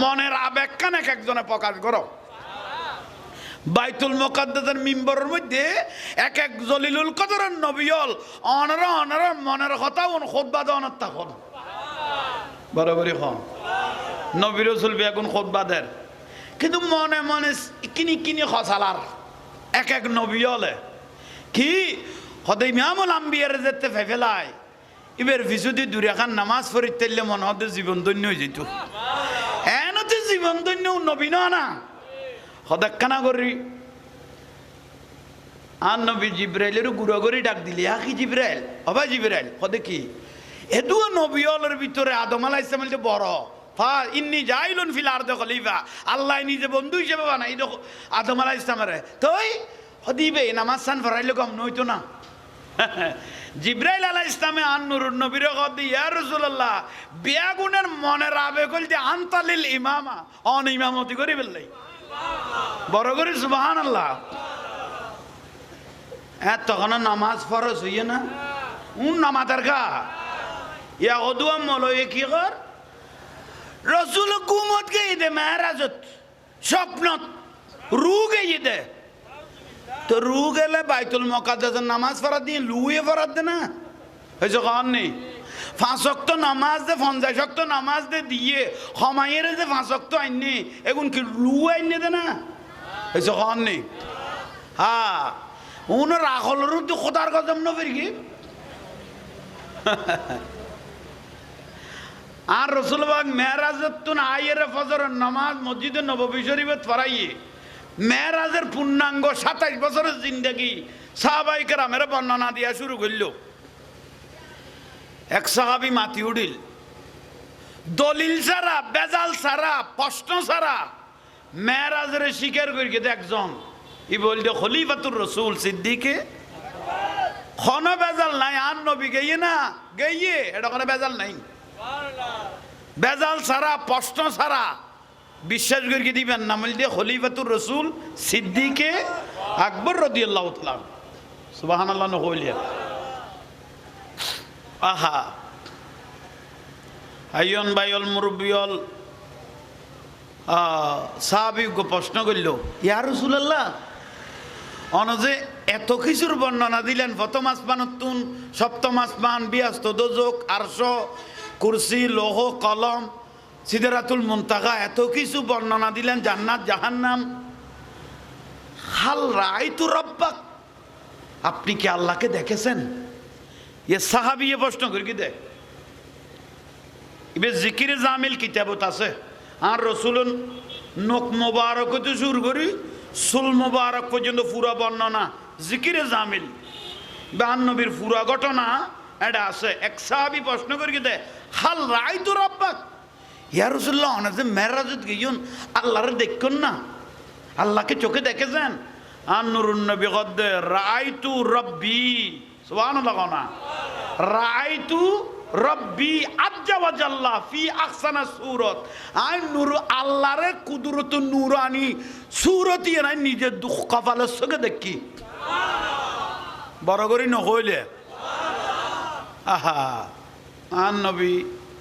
মনের আবেগ কান এক একজনে প্রকাশ করো বাইতুল মুকাদ্দাসের মিম্বরের মধ্যে এক এক জলিলুল কদরের নবীল অনর অনর মনের কথা খুতবা দেওয়ানোর থাকো বরাবরই খন নবী রাসূল বেগুন খুতবা দেন কিন্তু মনে মনে কিনি কিনি খসালার এক এক নবীলে কি হদে ইমামুল আম্বিয়ার যেতে ফেফেলাই এবার ভিসুদি দূরে খান নামাজ পড়ি তেললে মনে হতে জীবন ধন্য হয়ে যেত এনতে জীবন ধন্য নবী না হদাক্কানা করি আর নবী জিব্রাইলের গুড়া করে ডাক দিলি কি জিব্রাইল হবা জিব্রাইল হদে কি এদুও নবীলের ভিতরে আদম আলাইহিস সালাম যে বড় ফা ইন্নী জাইলুন ফিল আরদি খলিফা আল্লাহ নিজে বন্ধু হিসেবে বানাই দেখো আদম আলাইহিস সালামের তুই হদিবে নামাজ সান ফরাইলে কম নইতো না জিব্রাইল আলাইহিস সালামে আন নুরুন নবীর কদি ইয়া রাসূলুল্লাহ বেয়াগুনের মনের আবেগ কইতে আনতালিল ইমামা অন ইমামতি করি বললাই বড় করে সুবহানাল্লাহ তখন নামাজ ফরজ হইয়ে না নামাজের গা ইয়া ওদুয়া মলয়ে কি কর রসুল গুমত গেয়ে দে মেহরাজত স্বপ্নত রু গেয়ে দে তো রু গেলে বাইতুল মুকাদ্দাসের নামাজ পড়া দিয়ে লুয়ে পড়াত দে না হয়েছে কখন নেই 5 ওয়াক্ত নামাজ দে 50 ওয়াক্ত নামাজ দে দিয়ে হমাইয়ের যে 5 ওয়াক্ত আইনে এখন কি লু আইনে দে না হয়েছে কখন নেই হ্যাঁ উন রাখলের তো খোদার কদম না ফির কি আর রসুলবাগ মেহরাজত তুন আইয়ের ফজর নামাজ মসজিদে নববী শরীফত পড়াইয়ে মেহরাজের পূর্ণাঙ্গ 27 বছরের জিন্দেগি সাহাবায়ে কেরামের বর্ণনা দিয়া শুরু করল এক সাহাবী মাতি উঠিল দলিল ছাড়া বেজাল ছাড়া প্রশ্ন ছাড়া মেহরাজের স্বীকার করি একজন ই বলতে খলিফাতুর রসুল সিদ্দিকে খন বেজাল নাই আর নবী গেয়ে না গেয়ে এটা কোনো বেজাল নাই বেজাল ছাড়া প্রশ্ন ছাড়া বিশ্বাস করে দিবেন না বলতে খলিফাতুর রসুল সিদ্দিকে আকবর রাদিয়াল্লাহু তাআলা সুবহানাল্লাহ নকইলেন আহা আইয়ন বাইল মুরব্বিয়ল সাহাবী প্রশ্ন করল ইয়া রাসূলুল্লাহ অনজে এত কিছুর বর্ণনা দিলেন প্রথম আসমানতুন সপ্তম আসমান বিয়াস্ত দোজক আরশ কুরসি লৌহ কলম সিদরাতুল মুনতাহা এত কিছু বর্ণনা দিলেন জান্নাত জাহান্নাম হাল রাআইতু রাব্বাক আপনি কি আল্লাহকে দেখেছেন এ সাহাবী প্রশ্ন করে কি দেখ ইবে জিকিরে জামিল কিতাবত আছে আর রাসূলুন নখ মোবারক হতে শুরু করি সুল মোবারক পর্যন্ত পুরা বর্ণনা জিকিরে জামিল বা নবীর পুরা ঘটনা এটা আছে এক সাহাবী প্রশ্ন করে কি দেখ হাল রাআইতু রাব্বাক ইয়া রাসূলুল্লাহ অনাজে মেরাজত গিয়ুন আল্লাহর দেখুন না আল্লাহকে চোখে দেখেছেন আর নুরুন নবী গদ্দে রাআইতু রব্বি সুবহানাল্লাহ না রাআইতু রব্বি আজ্জা ওয়া জাল্লা ফি আহসানা সূরত আই নূর আল্লাহর কুদরত নূরানি সূরতি না নিজে দুঃখ কপালের সঙ্গে দেখি বড় করি নহইলে আহা আর নবী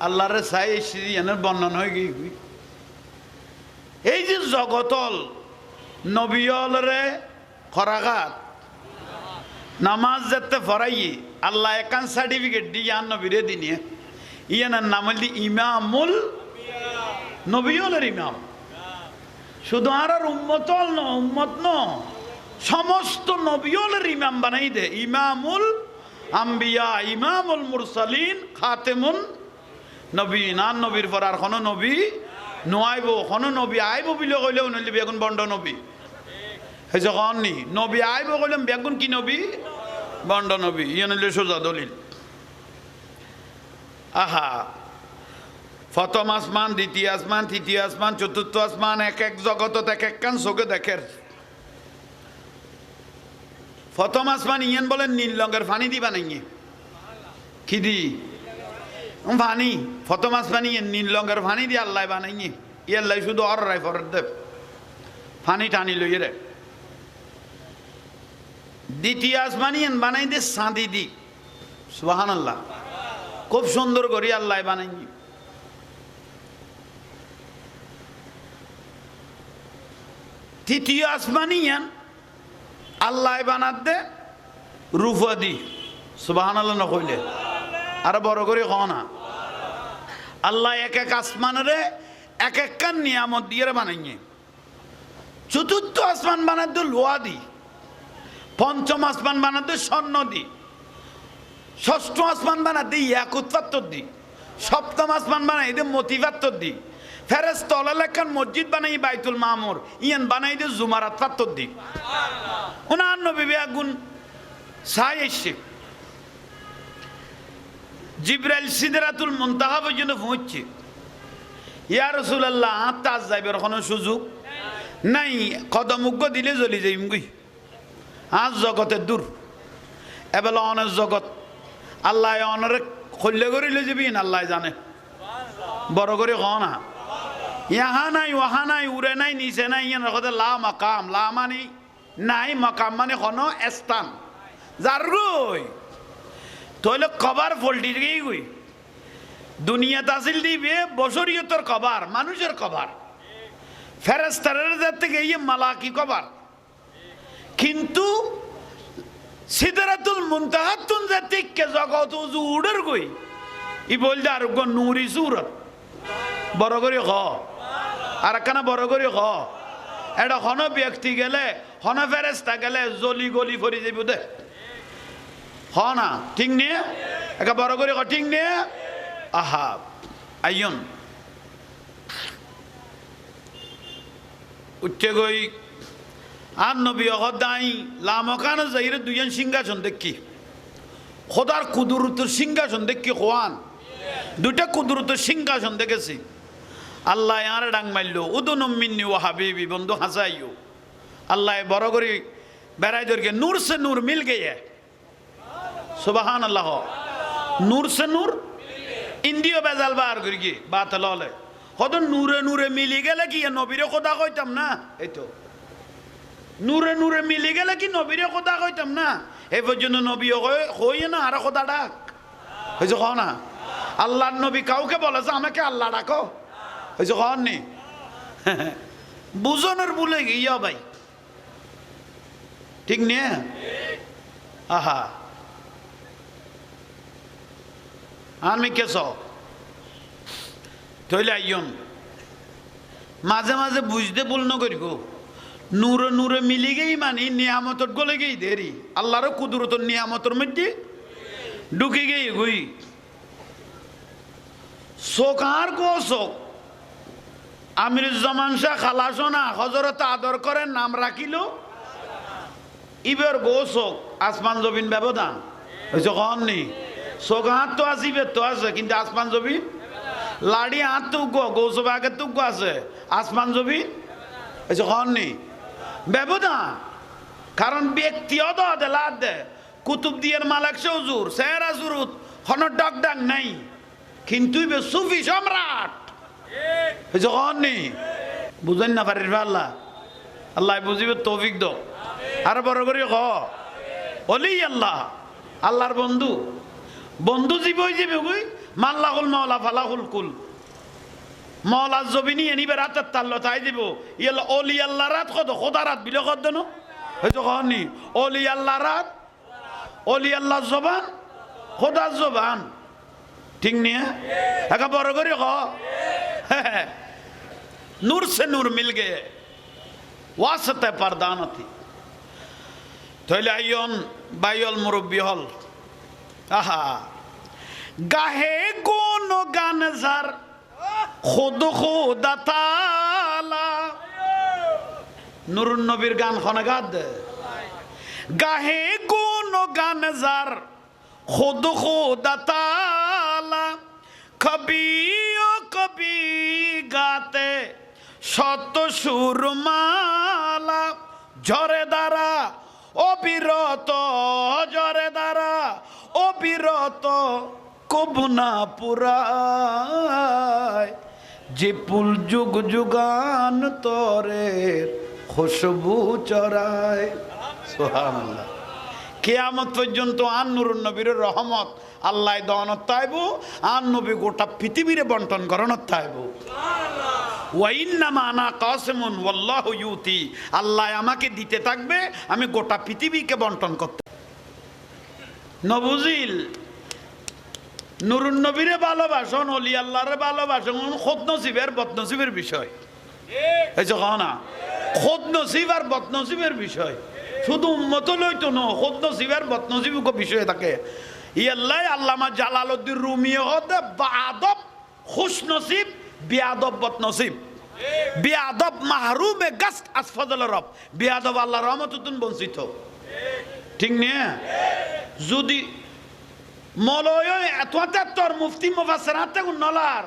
আল্লাহর চাই এনের বর্ণন হয়ে গিয়ে এই যে জগতল নবীলরে খরাঘাত নামাজ যেতে ফরাইয়ে আল্লাহ একান সার্টিফিকেট দিয়ে আর নবীরে দিনিয়ে ইয়ানার নাম হল ইমামুল নবীলের ইমাম শুধু আর উম্মতল ন উম্মত ন সমস্ত নবীলের ইমাম বানাই দে ইমামুল আম্বিয়া ইমামুল মুরসালিন খাতেমুন নবী না নবীর পর আর কোনো নবী নোয়াইব কোনো নবী আইব বলে কইলেও নইলে বেগুন বন্ড নবী হয়েছে কননি নবী আইব কইলাম বেগুন কি নবী বন্ড নবী ইয়ে নইলে সোজা দলিল আহা প্রথম আসমান দ্বিতীয় আসমান তৃতীয় আসমান চতুর্থ আসমান এক এক জগতত এক এক কান চোখে দেখের প্রথম আসমান ইয়েন বলেন নীল রঙের ফানি দি বানাইয়ে কি দি ফানি প্রথম আসমান ইয়েন নীল রঙের ফানি দিয়ে আল্লাহ বানাইয়ে ইয়াল্লাই শুধু অর রায় ফরত দেব ফানি টানি লইয়ে রে দ্বিতীয় আসমান ইয়েন বানাই দে সাঁদি দি সুবহানাল্লাহ খুব সুন্দর করে আল্লাহ বানাইয়ে তৃতীয় আসমান ইয়ান আল্লাহ বানাত দে রূপা দি সুবহানাল্লাহ নকইলে আর বড় করে ক না আল্লাহ এক এক আসমানের এক এক কান নিয়ামত দিয়ে বানাইয়ে চতুর্থ আসমান বানাত দে লোহা দি পঞ্চম আসমান বানাত দে স্বর্ণ দি ষষ্ঠ আসমান বানাত দে ইয়াকুত পাথর দি সপ্তম আসমান বানাই দে মতি পাথর দি ফেরেশতা লেখান মসজিদ বানাই বাইতুল মামুর ইয়ান বানাই দে জুমারাত পাথর দি ওনার নবী বেগুন সাই এসে জিবরাইল সিদরাতুল মুনতাহা পর্যন্ত পৌঁছছে ইয়া রাসূলুল্লাহ তাজ যাইবার কোনো সুযোগ নাই কদম উগ্গ দিলে জ্বলি যাইম গই আজ জগতের দূর এবেলা অনেক জগৎ আল্লাহ অনরে খল্লে করিলে যাবি আল্লাহ জানে বড় করে ক না ইহা নাই ওহা নাই উড়ে নাই নিচে নাই ইয়ান রকতে লা মাকাম লা মানে নাই মাকাম মানে কোনো স্থান যার গই তইলে কবার ফল্টি গই গই দুনিয়াতে আসিল দিবে বশরিয়তর কবার, মানুষের কবার, ফেরেশতাদের জাত থেকে ইয়ে মালাকি কবার। কিন্তু সিদরাতুল মুনতাহাতুন জাতিকে জগত উড়ের গই ই বলতে আর নূরি সুরত বড় করে খ আর একখানা বড় করে খ। এটা হন ব্যক্তি গেলে হন ফেরেশতা গেলে জলি গলি ফরি যাইব দে হ না, ঠিক নিয়ে একা বড় করে খ, ঠিক নিয়ে। আহা আইয়ন উঠে গই আর নবী অহদাই লামকান যাইরে দুইজন সিংহাসন দেখি, খোদার কুদরতের সিংহাসন দেখি, খোয়ান দুইটা কুদরতের সিংহাসন দেখেছি। আল্লাহ আর ডাং মারল উদুন মিন্নি ও হাবিবি, বন্ধু হাসাইও। আল্লাহ বড় করে বেড়াই ধরকে নূর সে নূর মিল গিয়ে, সুবহান আল্লাহ, নূর সে নূর ইন্দিও বেজাল বার করি গিয়ে বাত ললে কত নূরে নূরে মিলি গেলে কি নবীরে খোদা কইতাম না। এই তো নূরে নূরে মিলি গেলে কি নবীরে খোদা কইতাম না। এই পর্যন্ত নবী হই না আর খোদা ডাক হয়েছে খ না। আল্লাহর নবী কাউকে বলেছে আমাকে আল্লাহ ডাকো, হয়েছে খন নি বুঝনের বলে গিয়া ভাই, ঠিক নিয়ে। আহা আমি কেছ তৈলে আইয়ন মাঝে মাঝে বুঝতে ভুল ন করিব। নূরে নূরে মিলি গেই মানে নিয়ামতর গলে গেই দেরি, আল্লাহর কুদরতর নিয়ামতর মধ্যে ঢুকে গেই গুই। শোক আর গো শোক আমিরুজ্জামান শাহ খালাসনা হজরত আদর করেন নাম রাখিল ইবের গো শোক আসমান জবিন ব্যবধান হয়েছে কন নি। শোক হাত তো আসিবে তো আছে কিন্তু আসমান জবিন লাড়ি হাত তো গৌসব আগে তো আছে আসমান জবিন হয়েছে কন নি ব্যবধান। কারণ ব্যক্তি অদাত দে কুতুব দিয়ের মালাক সৌজুর সেরা জুরুত হন ডক ডাক নাই, কিন্তু সুফি সম্রাট হয়েছে কন নি। বুঝেন না পারির আল্লাহ, আল্লাহ বুঝিবে তৌফিক দো। আর বড় করে খ অলি আল্লাহ, আল্লাহর বন্ধু, বন্ধু জীব যাবে গুই মাল্লাহুল মাওলা ফালাহুল কুল। মৌলা জবিনি এনিবে রাতের তাল্ল তাই দিব ইয়েল অলি আল্লাহ রাত কত খোদা রাত বিলে কত দেন হয়তো কহনি অলি আল্লাহ রাত, অলি আল্লাহ জবান, খোদার জবান, ঠিক নিয়ে একা বড় করে খ নূর সে নূর মিল গে ওয়াসতে পারদানতি। তাইলে আইয়ন বাইল মুরব্বী হল। আহা গাহে কোন গান যার খুদ খুদা তাআলা, নুরুন নবীর গান খনে গাদ গাহে কোন গান যার খুদ খুদা তাআলা, কবি ও কবি গাতে শত সুরমালা, ঝরে দ্বারা অবিরত, ঝরে দ্বারা অবিরত কবনা পুরায়, যে পুল যুগ যুগান তরে খুশবু চরায়। সুবহানাল্লাহ। কিয়ামত পর্যন্ত আন নুরুন নবীর রহমত আল্লাহ দনত তাইব, আন নবী গোটা পৃথিবীরে বন্টন করনত তাইব। ওয়া ইন্নামা আনা কাসিমুন ওয়াল্লাহু ইউতি, আল্লাহ আমাকে দিতে থাকবে, আমি গোটা পৃথিবীকে বন্টন করতে। নবুজিল নুরুন নবীরে ভালোবাসন, অলি আল্লাহরে ভালোবাসন, খোদ নসিবের বদনসিবের বিষয়। এই যে না খোদ নসিব আর বদনসিবের বিষয়, শুধু উম্মত লইতো ন, খোদ নসিব আর বদনসিব বিষয় থাকে। ইয়াল্লাই আল্লামা জালালউদ্দিন রুমি হতে বাদব খুশ নসিব, বিয়াদব বদনসিব। বিয়াদব মাহরুমে গাস্ত আসফাদল রব, বিয়াদব আল্লাহর রহমতুন বঞ্চিত, ঠিক নিয়ে। যদি মলয় এত মুফতি মুফাসসিরাতে নলার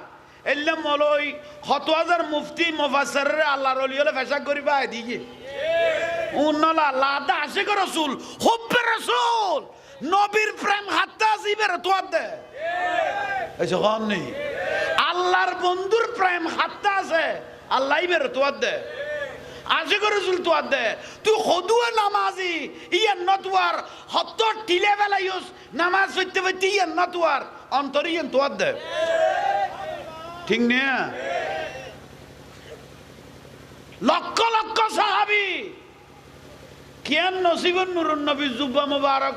এলে মলয় ৭০০০ মুফতি মুফাসসিরে আল্লাহর ওলি হলে ফেসাক করিবা দিকে উন্নলা লাদা আশিক রাসূল হুব্বে রাসূল নবীর প্রেম হাত্তা জিবের তোয়াদ দে এসে কোন নেই আল্লাহর বন্ধুর প্রেম হাত্তা আছে আল্লাহই বের তোয়াদ দে আশিক রাসূল তোয়াদ দে তুই খদুয়া নামাজি ইয়া নতওয়ার হত্তর টিলে বেলায়ুস নামাজ পড়তে পড়তে ইয়া নতওয়ার অন্তরিয়ান তোয়াদ দে ঠিক না? লক্ষ লক্ষ সাহাবী কিয়ান নসিবুন নুরুন নবী জুব্বা মুবারক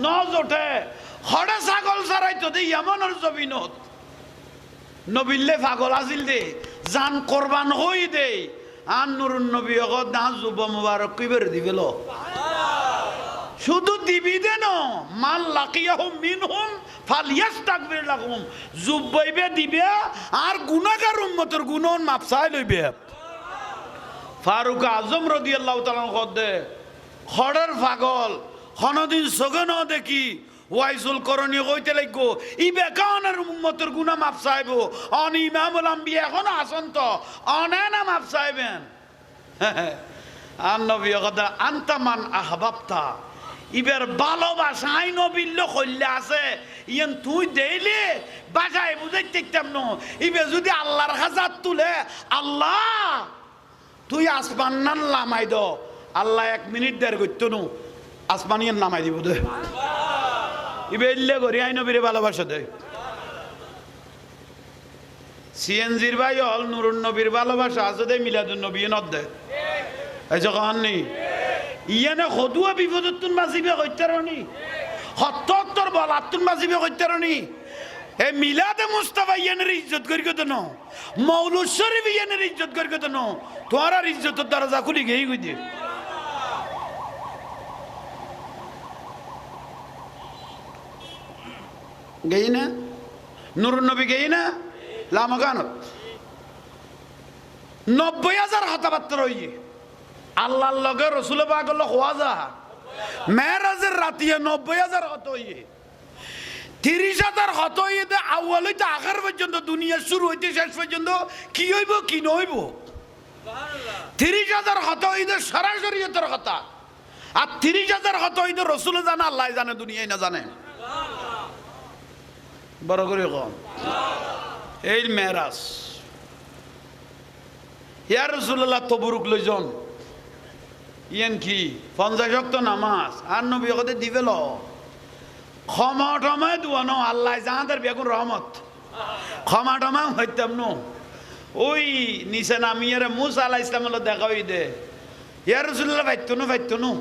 নজ ওঠে হড়ে ছাগল সারাইতো দে ইয়ামানের জমিনত নবিল্লে পাগল আছিল দে জান কোরবান হই দে আন নুরুন নবী অগদ না জুব্বা মুবারক কইবার দিবেল শুধু দিবি দেন মান লাকিয়াহু মিনহুম ফালিয়াস্তাগফির লাহুম জুব্বাইবে দিবে আর গুনাহগার উম্মতের গুনাহ মাফ চাই লইবে ফারুক আজম রাদিয়াল্লাহু তাআলা কদে খড়ের পাগল কোনদিন সগে ন দেখি ওয়াইসুল করণীয় কইতে লাগবো ই বেকানের উম্মতের গুনাহ মাফ চাইবো অন ইমামুল আম্বিয়া এখন আসন তো অনেনা মাফ চাইবেন আর নবী কথা আনতা মান আহবাবতা ইবের ভালোবাসাই নবিল্ল কইলে আছে ইয়ান তুই দেইলে বাজায় বুঝাইতে তেমন ইবে যদি আল্লাহর হাজার তুলে আল্লাহ তুই আসমান নান লামাই দ আল্লাহ 1 মিনিট দের করতো নু আসমানিয়ান নামাই দিব দে ইবে ইল্লে করি আই নবীরে ভালোবাসা দে সিএনজির ভাই হল নুরুন নবীর ভালোবাসা আছে দে মিলাদুন নবী নদ দে এই যখন নি ইয়ানে খদুয়া বিপদতুন মাজিবে কইতারনি হত্তর বলাতুন মাজিবে কইতারনি এ মিলাদে মুস্তাফা ইয়ানের ইজ্জত করি কত ন মৌলুদ শরীফ ইয়ানের ইজ্জত করি কত ন তোর আর ইজ্জতের দরজা খুলি গেই কই দে গেই না নুরুন নবী গেই না লামাগানত 90,000 কথাবার্তা রইয়ে আল্লাহর লগে রাসূল পাকের লগে হওয়া যা মেরাজের রাতে 90,000 হত হইয়ে 30,000 হত হইয়ে দে আউয়াল হইতে আখির পর্যন্ত দুনিয়া শুরু হইতে শেষ পর্যন্ত কি হইব কি নইব সুবহানাল্লাহ 30,000 হত হইতে সরাসরিয়তের কথা আর 30,000 হত হইতে রাসূল জানে আল্লাহ জানে দুনিয়ায় না জানে সুবহানাল্লাহ বড় করে কম এই মেরাজ ইয়া রাসূলুল্লাহ তবরুক লইজন ইয়ান কি 50 ওয়াক্ত নামাজ আর নবী কতে দিবেল ক্ষমা টমা দুয়ানো আল্লাহ যাহাদের বেগুন রহমত ক্ষমা টমা হইতাম নো ওই নিচে নামিয়ারে মুসা আলাইহিস সালাম দেখা হই দে ইয়া রাসূলুল্লাহ ফাইতুনু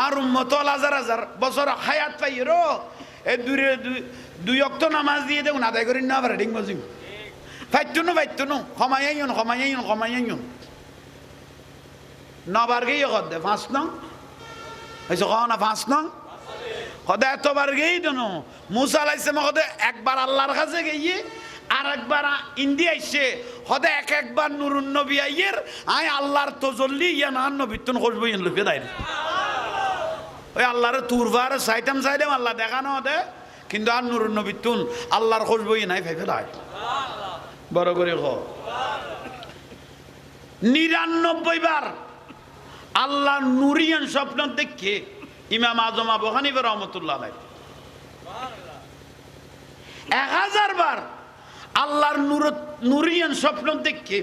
আর উম্মত হাজার হাজার বছর হায়াত পাইরো এ দুই ওয়াক্ত নামাজ দিয়ে দেউ না আদায় করি না পারে ঠিক মজিম ফাইতুনু ক্ষমাইয়ুন নবার গেই কদে 5 নং হইছে কোনা 5 নং কদে এতবার গেই দনো মুসা আলাইহিস সালাম কদে একবার আল্লাহর কাছে গিয়ে আর একবার ইন্দি আইছে কদে একবার নুরুন নবী আইয়ের আই আল্লাহর তজল্লি ইয়া না নবী তুন খুশবু ইন লুকে দাইর ওই আল্লাহর তুরবার সাইতাম সাইলাম আল্লাহ দেখানো দে কিন্তু আর নুরুন নবী তুন আল্লাহর খুশবু ইন নাই ফাইফে দাই সুবহানাল্লাহ বড় করে কো সুবহানাল্লাহ 99 বার আল্লাহ নুরিয়ান স্বপ্ন দেখে ইমাম আজম আবু হানিফা রাহমাতুল্লাহ আলাইহি সুবহানাল্লাহ 1000 বার আল্লাহর নুরিয়ান স্বপ্ন দেখে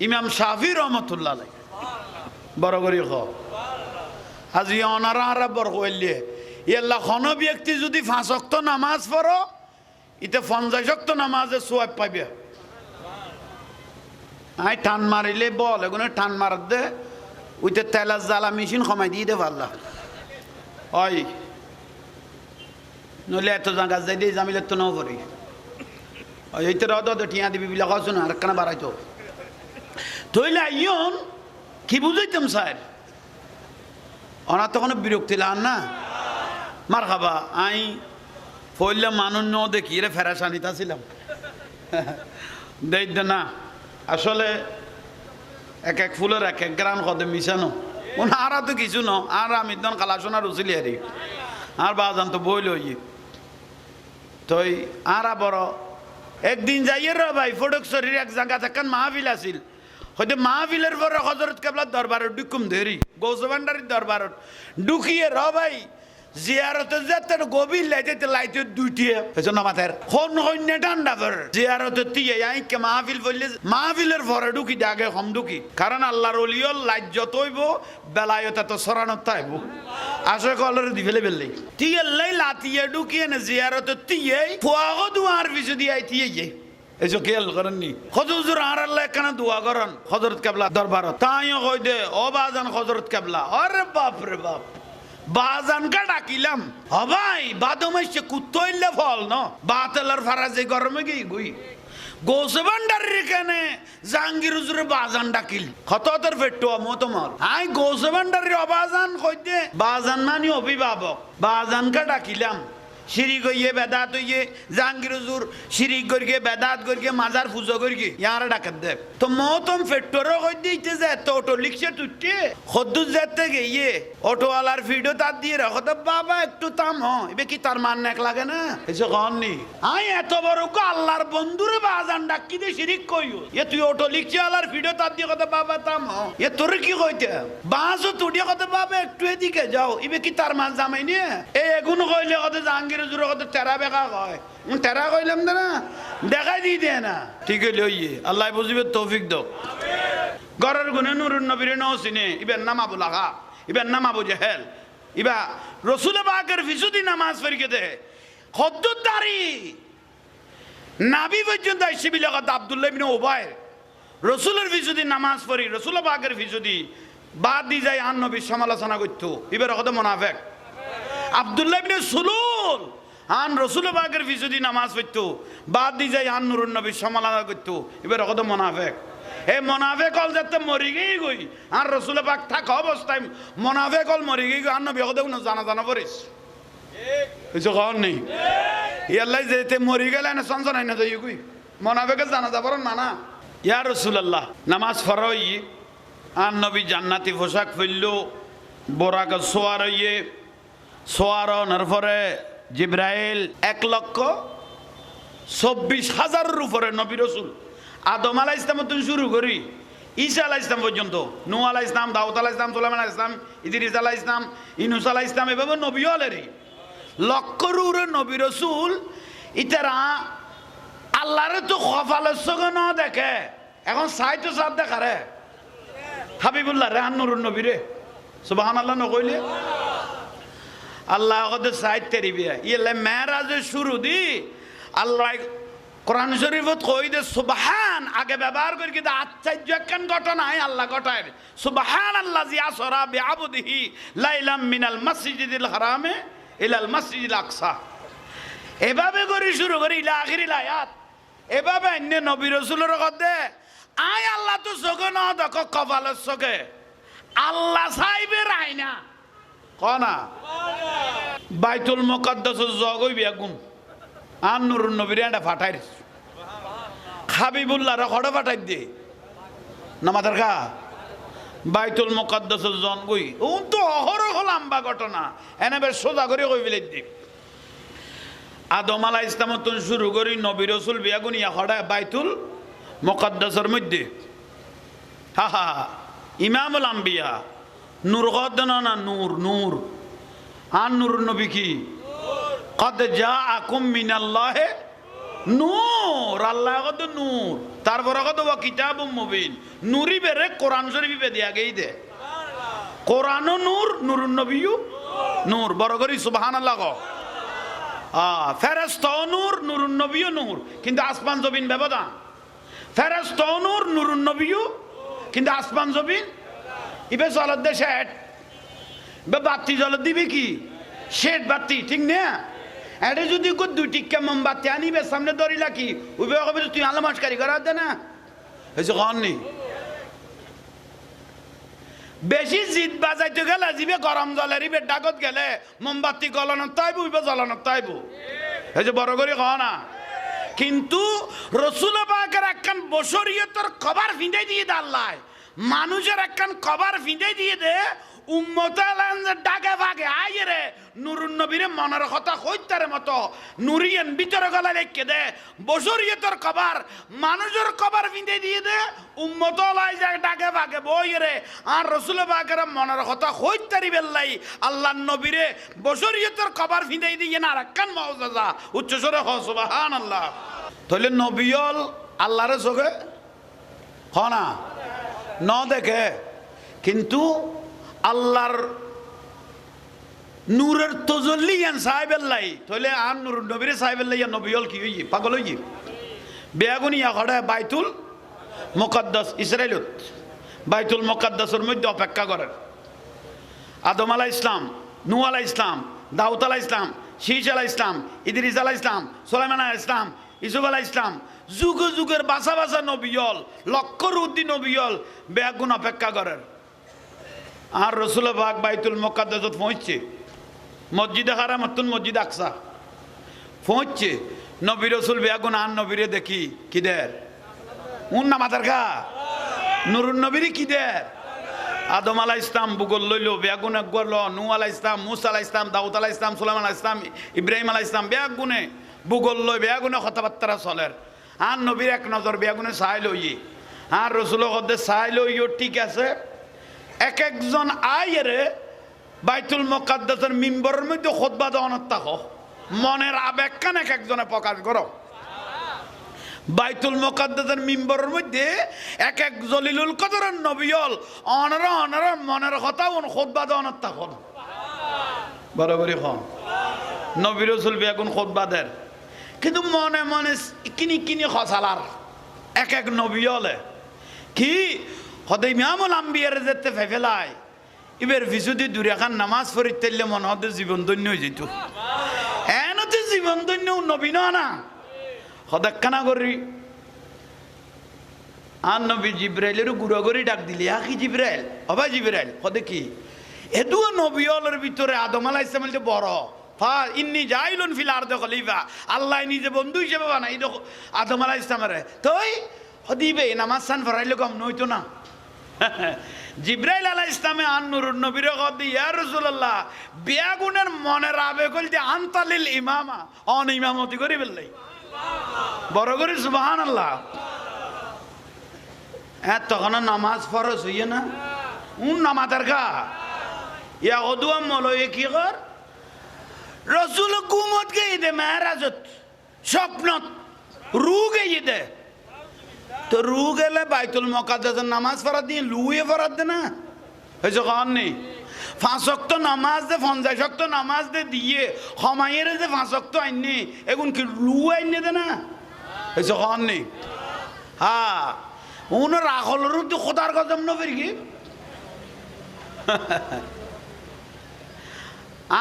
ইমাম শাফি রাহমাতুল্লাহ আলাইহি সুবহানাল্লাহ বড় করে কও সুবহানাল্লাহ আজি ওনারা আর বড় কইলে আল্লাহ কোন ব্যক্তি যদি 5 ওয়াক্ত নামাজ পড়ো ইতে 50 ওয়াক্ত নামাজে সওয়াব পাবে আই টান মারিলে বল এগুলো টান মার দে ওইতে তেলার জ্বালা মেশিন কমাই দিয়ে দে পারলা ওই নইলে এত জায়গা যাই দিয়ে জামিলে তো নাও করি ওই এইতে রদ টিয়া দিবি বিলা কাছো না আর কানা বাড়াইতো তইলে আইয়ন কি বুঝাইতাম স্যার ওনা তো কোনো বিরক্তি লান না মার খাবা আই ফইলে মানুষ ন দেখি রে ফেরাসানিতা ছিলাম দেই না আসলে এক এক ফুলের এক এক গ্রাম কদে মিশানো ওনারা তো কিছু ন আর আমি তখন কালাসোনার উচিলি হারি আর বাজান তো বই লই তই আর বড় একদিন যাইয়ে র ভাই ফটকছড়ির এক জায়গা থাকান মাহফিল আছিল হয়তো মাহফিলের পরে হজরত কেবলার দরবারে ডুকুম ধরি গৌসভান্ডারির দরবারত ঢুকিয়ে র ভাই জিয়ারতে যেতে গভীর লাইতে লাইতে দুইটিয়ে এজন্য মাথার কোন হইনে ঠান্ডা কর জিয়ারতে টিয়ে আই কে মাহফিল বললে মাহফিলের পরে ঢুকি আগে কম ঢুকি কারণ আল্লাহর ওলিয়ল লাইট যত হইব বেলায়তে তো সরানত তাইব আসে কলর দি ফেলে বেললে টিয়ে লাই লাতিয়ে ঢুকিয়ে না জিয়ারতে টিয়ে ফুয়াগো দুয়ার পিছু দিয়ে আই টিয়ে এই যে খেয়াল করেননি হজুর আর আল্লাহ কেন দোয়া করেন হযরত কেবলা দরবারত তাইও কই দে ও বাজান হযরত কেবলা আরে বাপ রে বাপ বাজানকে ডাকিলাম হবাই বাদমাইছে কুত্তইলে ফল ন বাতেলার ফারাজে গরমে গই গুই গোসবান্ডারের কেনে জাহাঙ্গীর হুজুরে বাজান ডাকিল খততের পেট্টো আমো তোমার আই গোসবান্ডারের অবাজান কইতে বাজান মানি অভিভাবক বাজানকে ডাকিলাম শিরিক হইয়ে বেদাত হইয়ে জাহাঙ্গীর হুজুর শিরিক করিয়ে বেদাত করিয়ে মাজার পুজো করিয়ে ইয়ার ডাকাত দেব তো মতম ফেট্টোরও কই দিতে যে তো অটো লিখছে তুইতে খদ্দুস যেতে গিয়ে অটোওয়ালার ভিডিও তার দিয়ে রাখো তো বাবা একটু থাম এবে কি তার মান এক লাগে না এসে কননি আই এত বড় কো আল্লাহর বন্ধুরে বাজান ডাকি দে শিরিক কইও এ তুই অটো লিখছে আল্লাহর ভিডিও তার দিয়ে কথা বাবা থাম এ তোর কি কইতে বাসও তুই কথা বাবা একটু এদিকে যাও এবে কি তার মান জামাই নিয়ে এই এগুন কইলে কথা জাহাঙ্গীর হুজুর কথা তেরা বেকা কয় তেরা কইলাম না দেখাই দি দে না ঠিক হইলে হইয়ে আল্লাহ বুঝিবে তৌফিক দাও গরের গুনে নুরুন নবীর নসিনে ইবেন নাম আবু লাগা ইবেন নাম আবু জেহেল ইবা রসুল পাকের ফিসুদি নামাজ পড়িকে দে খদ্দুদারি নাবি পর্যন্ত আইসিবি লাগা আব্দুল্লাহ ইবনে উবাই রসুলের ফিসুদি নামাজ পড়ি রসুল পাকের ফিসুদি বাদ দি যায় আন নবীর সমালোচনা করতো ইবার কথা মুনাফিক আব্দুল্লাহ ইবনে সুলুল আন রসুল পাকের ফিসুদি নামাজ পড়তো বাদ দি যায় আন নুরুন নবীর সমালোচনা করতো ইবার কথা মুনাফিক এ মুনাফিক হল যাতে মরি গই গই আর রসুল পাক থাকা অবস্থায় মুনাফিক হল মরি গই আর নবী কথা জানা জানা পড়িস কিছু কর নেই ইয়াল্লাই যেতে মরি গেলে না সঞ্চনাই না যাই গই মুনাফিকের জানা যাবার মানা ইয়া রাসূলুল্লাহ নামাজ পড়াই আর নবী জান্নাতি পোশাক ফেললো বোরাক সোয়ার হইয়ে সোয়ার নরফরে জিব্রাইল 1,24,000 উপরে নবী রসুল আদম আলাইহিস সালাম থেকে শুরু করি ঈসা আলাইহিস সালাম পর্যন্ত নূহ আলাইহিস সালাম দাউদ আলাইহিস সালাম সুলাইমান আলাইহিস সালাম ইদ্রিস আলাইহিস সালাম ইউনূস আলাইহিস সালাম এভাবে নবী হলেরই লক্ষরুরে নবী রসুল ইতারা আল্লাহর তো কপালের চোখে ন দেখে এখন সাইতো সাত দেখারে হাবিবুল্লাহ রেহান নুরুন নবী রে সুবহানাল্লাহ নকইলে আল্লাহ কত সাইত তেরিবিয়া ইলে মেরাজে শুরু দি আল্লাহ কোরআন শরীফত কই দে সুবহান আগে ব্যবহার করি কিন্তু আশ্চর্য একখান ঘটনা আল্লাহ ঘটায় সুবহানাল্লাযী আসরা বিআবদিহি লাইলাম মিনাল মসজিদিল হারামে ইলাল মসজিদিল আকসা এভাবে করে শুরু করি ইলা আখিরিল আয়াত এভাবে অন্য নবী রাসূলের কথা আয় আল্লাহ তো চোখে ন দেখো কপালের চোখে আল্লাহ সাইবে রাইনা কনা বাইতুল মুকাদ্দাস জগই বেগুন আর নুরুন নবীর এটা ফাটাই হাবিবুল্লাহ খড় ফাটাই দে নামাজের খা বাইতুল মুকাদ্দাস জন গই ও তো অহরহ লম্বা ঘটনা এনে বেশ সোজা করে কই ফেলে দি আদম আলাইহিস সালাম থেকে শুরু করি নবী রাসূল বেগুন ইয়া খড়া বাইতুল মুকাদ্দাসের মধ্যে হা হা ইমামুল আম্বিয়া নূর গদনা না নূর নূর আর নূর নবী কি কদ জাআকুম মিনাল্লাহি নূর আল্লাহ কত নূর তারপর কত ওয়া কিতাবুম মুবিন নূরি বেরে কোরআন শরীফে দিয়া গই দে কোরআনও নূর নূরুন নবীও নূর বড় করি সুবহানাল্লাহ গো ফেরেশতাও নূর নূরুন নবীও নূর কিন্তু আসমান জমিন ব্যবধান ফেরেশতাও নূর নূরুন নবীও কিন্তু আসমান জমিন ইবে জলত দে শেড বে বাতি জলত দিবি কি শেড বাতি ঠিক না এটা যদি দুই টিক্কা মোমবাতি আনিবে সামনে ধরিলা কি উবে কবে তুই আলো মাসকারি করা দে না হয়েছে কন নেই বেশি জিদ বাজাইতে গেলে জিবে গরম জলের ইবে ডাকত গেলে মোমবাতি গলানোর তাইব উবে জ্বলানোর তাইব হয়েছে বড় করে কহ না কিন্তু রসুল পাকের একখান বশরিয়তের কভার ফিঁদে দিয়ে দে আল্লাহ মানুষের একখান কভার ফিঁদে দিয়ে দে উম্মত আলান যে ডাকে ভাগে আইয়ে রে নুরুন নবীরে মনের কথা কইতারে মতো নুরিয়ান ভিতরে গলা রেখে দে বশরিয়তর কবার মানুষের কবার বিঁধে দিয়ে দে উম্মত আলাই যে ডাকে ভাগে বই রে আর রসুল পাকের মনের কথা কইতারি বেল্লাই আল্লাহ নবীরে বশরিয়তর কবার বিঁধে দিয়ে না রাখান মওজাজা উচ্চস্বরে হ সুবহানাল্লাহ। তাহলে নবিয়ল আল্লাহরে চোখে না ন দেখে কিন্তু আল্লাহর নূরের তজল্লি ইয়ান সাহেবেল্লাই তাহলে আর নূর নবীরে সাহেবেল্লাই ইয়ান নবিয়ল কি হই পাগল হই বেয়াগুনি হড়ে বাইতুল মুকদ্দাস ইসরাইলত বাইতুল মুকদ্দাসের মধ্যে অপেক্ষা করেন আদম আলাইহিস ইসলাম নূহ আলাইহিস ইসলাম দাউদ আলাইহিস ইসলাম শীশ আলাইহিস ইসলাম ইদ্রিস আলাইহিস ইসলাম সুলাইমান আলাইহিস ইসলাম ইসুফ আলাইহিস ইসলাম যুগ যুগের বাসা বাসা নবিয়ল লক্ষর উদ্দিন নবিয়ল বেয়াগুন অপেক্ষা করেন আর রসুল পাক বাইতুল মুকদ্দাসত পৌঁছছে মসজিদে হারাম নতুন মসজিদ আকসা পৌঁছছে নবী রসুল বেয়াগুন আর নবীরে দেখি কিদের উন না মাতার গা নুরুন নবীরে কিদের আদম আলাইহিস ইসলাম বুগল লইল বেয়াগুন গল নূহ আলাইহিস ইসলাম মুসা আলাইহিস ইসলাম দাউদ আলাইহিস ইসলাম সুলাইমান আলাইহিস ইসলাম ইব্রাহিম আলাইহিস ইসলাম বেয়াগুনে বুগল লই বেয়াগুনে কথাবার্তা চলের আর নবীর এক নজর বেয়াগুনে চাই লই আর রসুল হদে চাই লইও ঠিক আছে এক একজন আইরে বাইতুল মুকদ্দাসের মিম্বরের মধ্যে খুতবা দেওয়ানোর থাকো মনের আবেগ কান এক একজনে প্রকাশ করো বাইতুল মুকদ্দাসের মিম্বরের মধ্যে এক এক জলিলুল কদরের নবিয়ল অনর মনের কথা খুতবা দেওয়ানোর থাকো বরাবরই হন নবী রাসূল বেগুন খুতবা দেন কিন্তু মনে মনে কিনি কিনি খসালার এক এক নবিয়লে কি হদে ইমামুল আম্বিয়ার যেতে ফেফেলায় এবার ভিসুদি দূরে খান নামাজ পড়ি তেললে মনে হতে জীবন ধন্য হয়ে যেত এনতে জীবন ধন্য নবী না হদাক্কানা করি আর নবী জিব্রাইলেরও গুড়া করে ডাক দিলি কি জিব্রাইল হবা জিব্রাইল হদে কি এদুও নবিয়লের ভিতরে আদম আলাইহিস ইসলামের যে বড় ইন্নি জাইলুন ফিল আরদি খলিফা আল্লাহ নিজে বন্ধু হিসেবে বানাই দেখো আদম আলাইহিস ইসলামের তুই হদিবে নামাজ সান ফরাইলে কম নইতো না জিব্রাইল আলাইহিস ইসলামে আন নূরুন নবীর কদি ইয়া রাসূলুল্লাহ বেয়াগুনের মনের আবেগ হইতে আনতালিল ইমামা অন ইমামতি করি বললাই বড় করে সুবহানাল্লাহ তখন নামাজ ফরজ হইয়ে না উন নামাজের গা ইয়া হদুয়া মলয়ে কি কর রসুল গুমত গেই দে মেহরাজত স্বপ্নত রু গেই দে তো রু গেলে বাইতুল মুকদ্দাসের নামাজ ফরাত দিয়ে লুয়ে ফরাত দে না হয়েছে কন নেই 5 ওয়াক্ত নামাজ দে 50 ওয়াক্ত নামাজ দে দিয়ে হমাইয়ের যে 5 ওয়াক্ত আইনে এগুন কি লু আইনে দে না হয়েছে কন নেই হ্যাঁ উন রাখলের তো খোদার কদম নবীর কি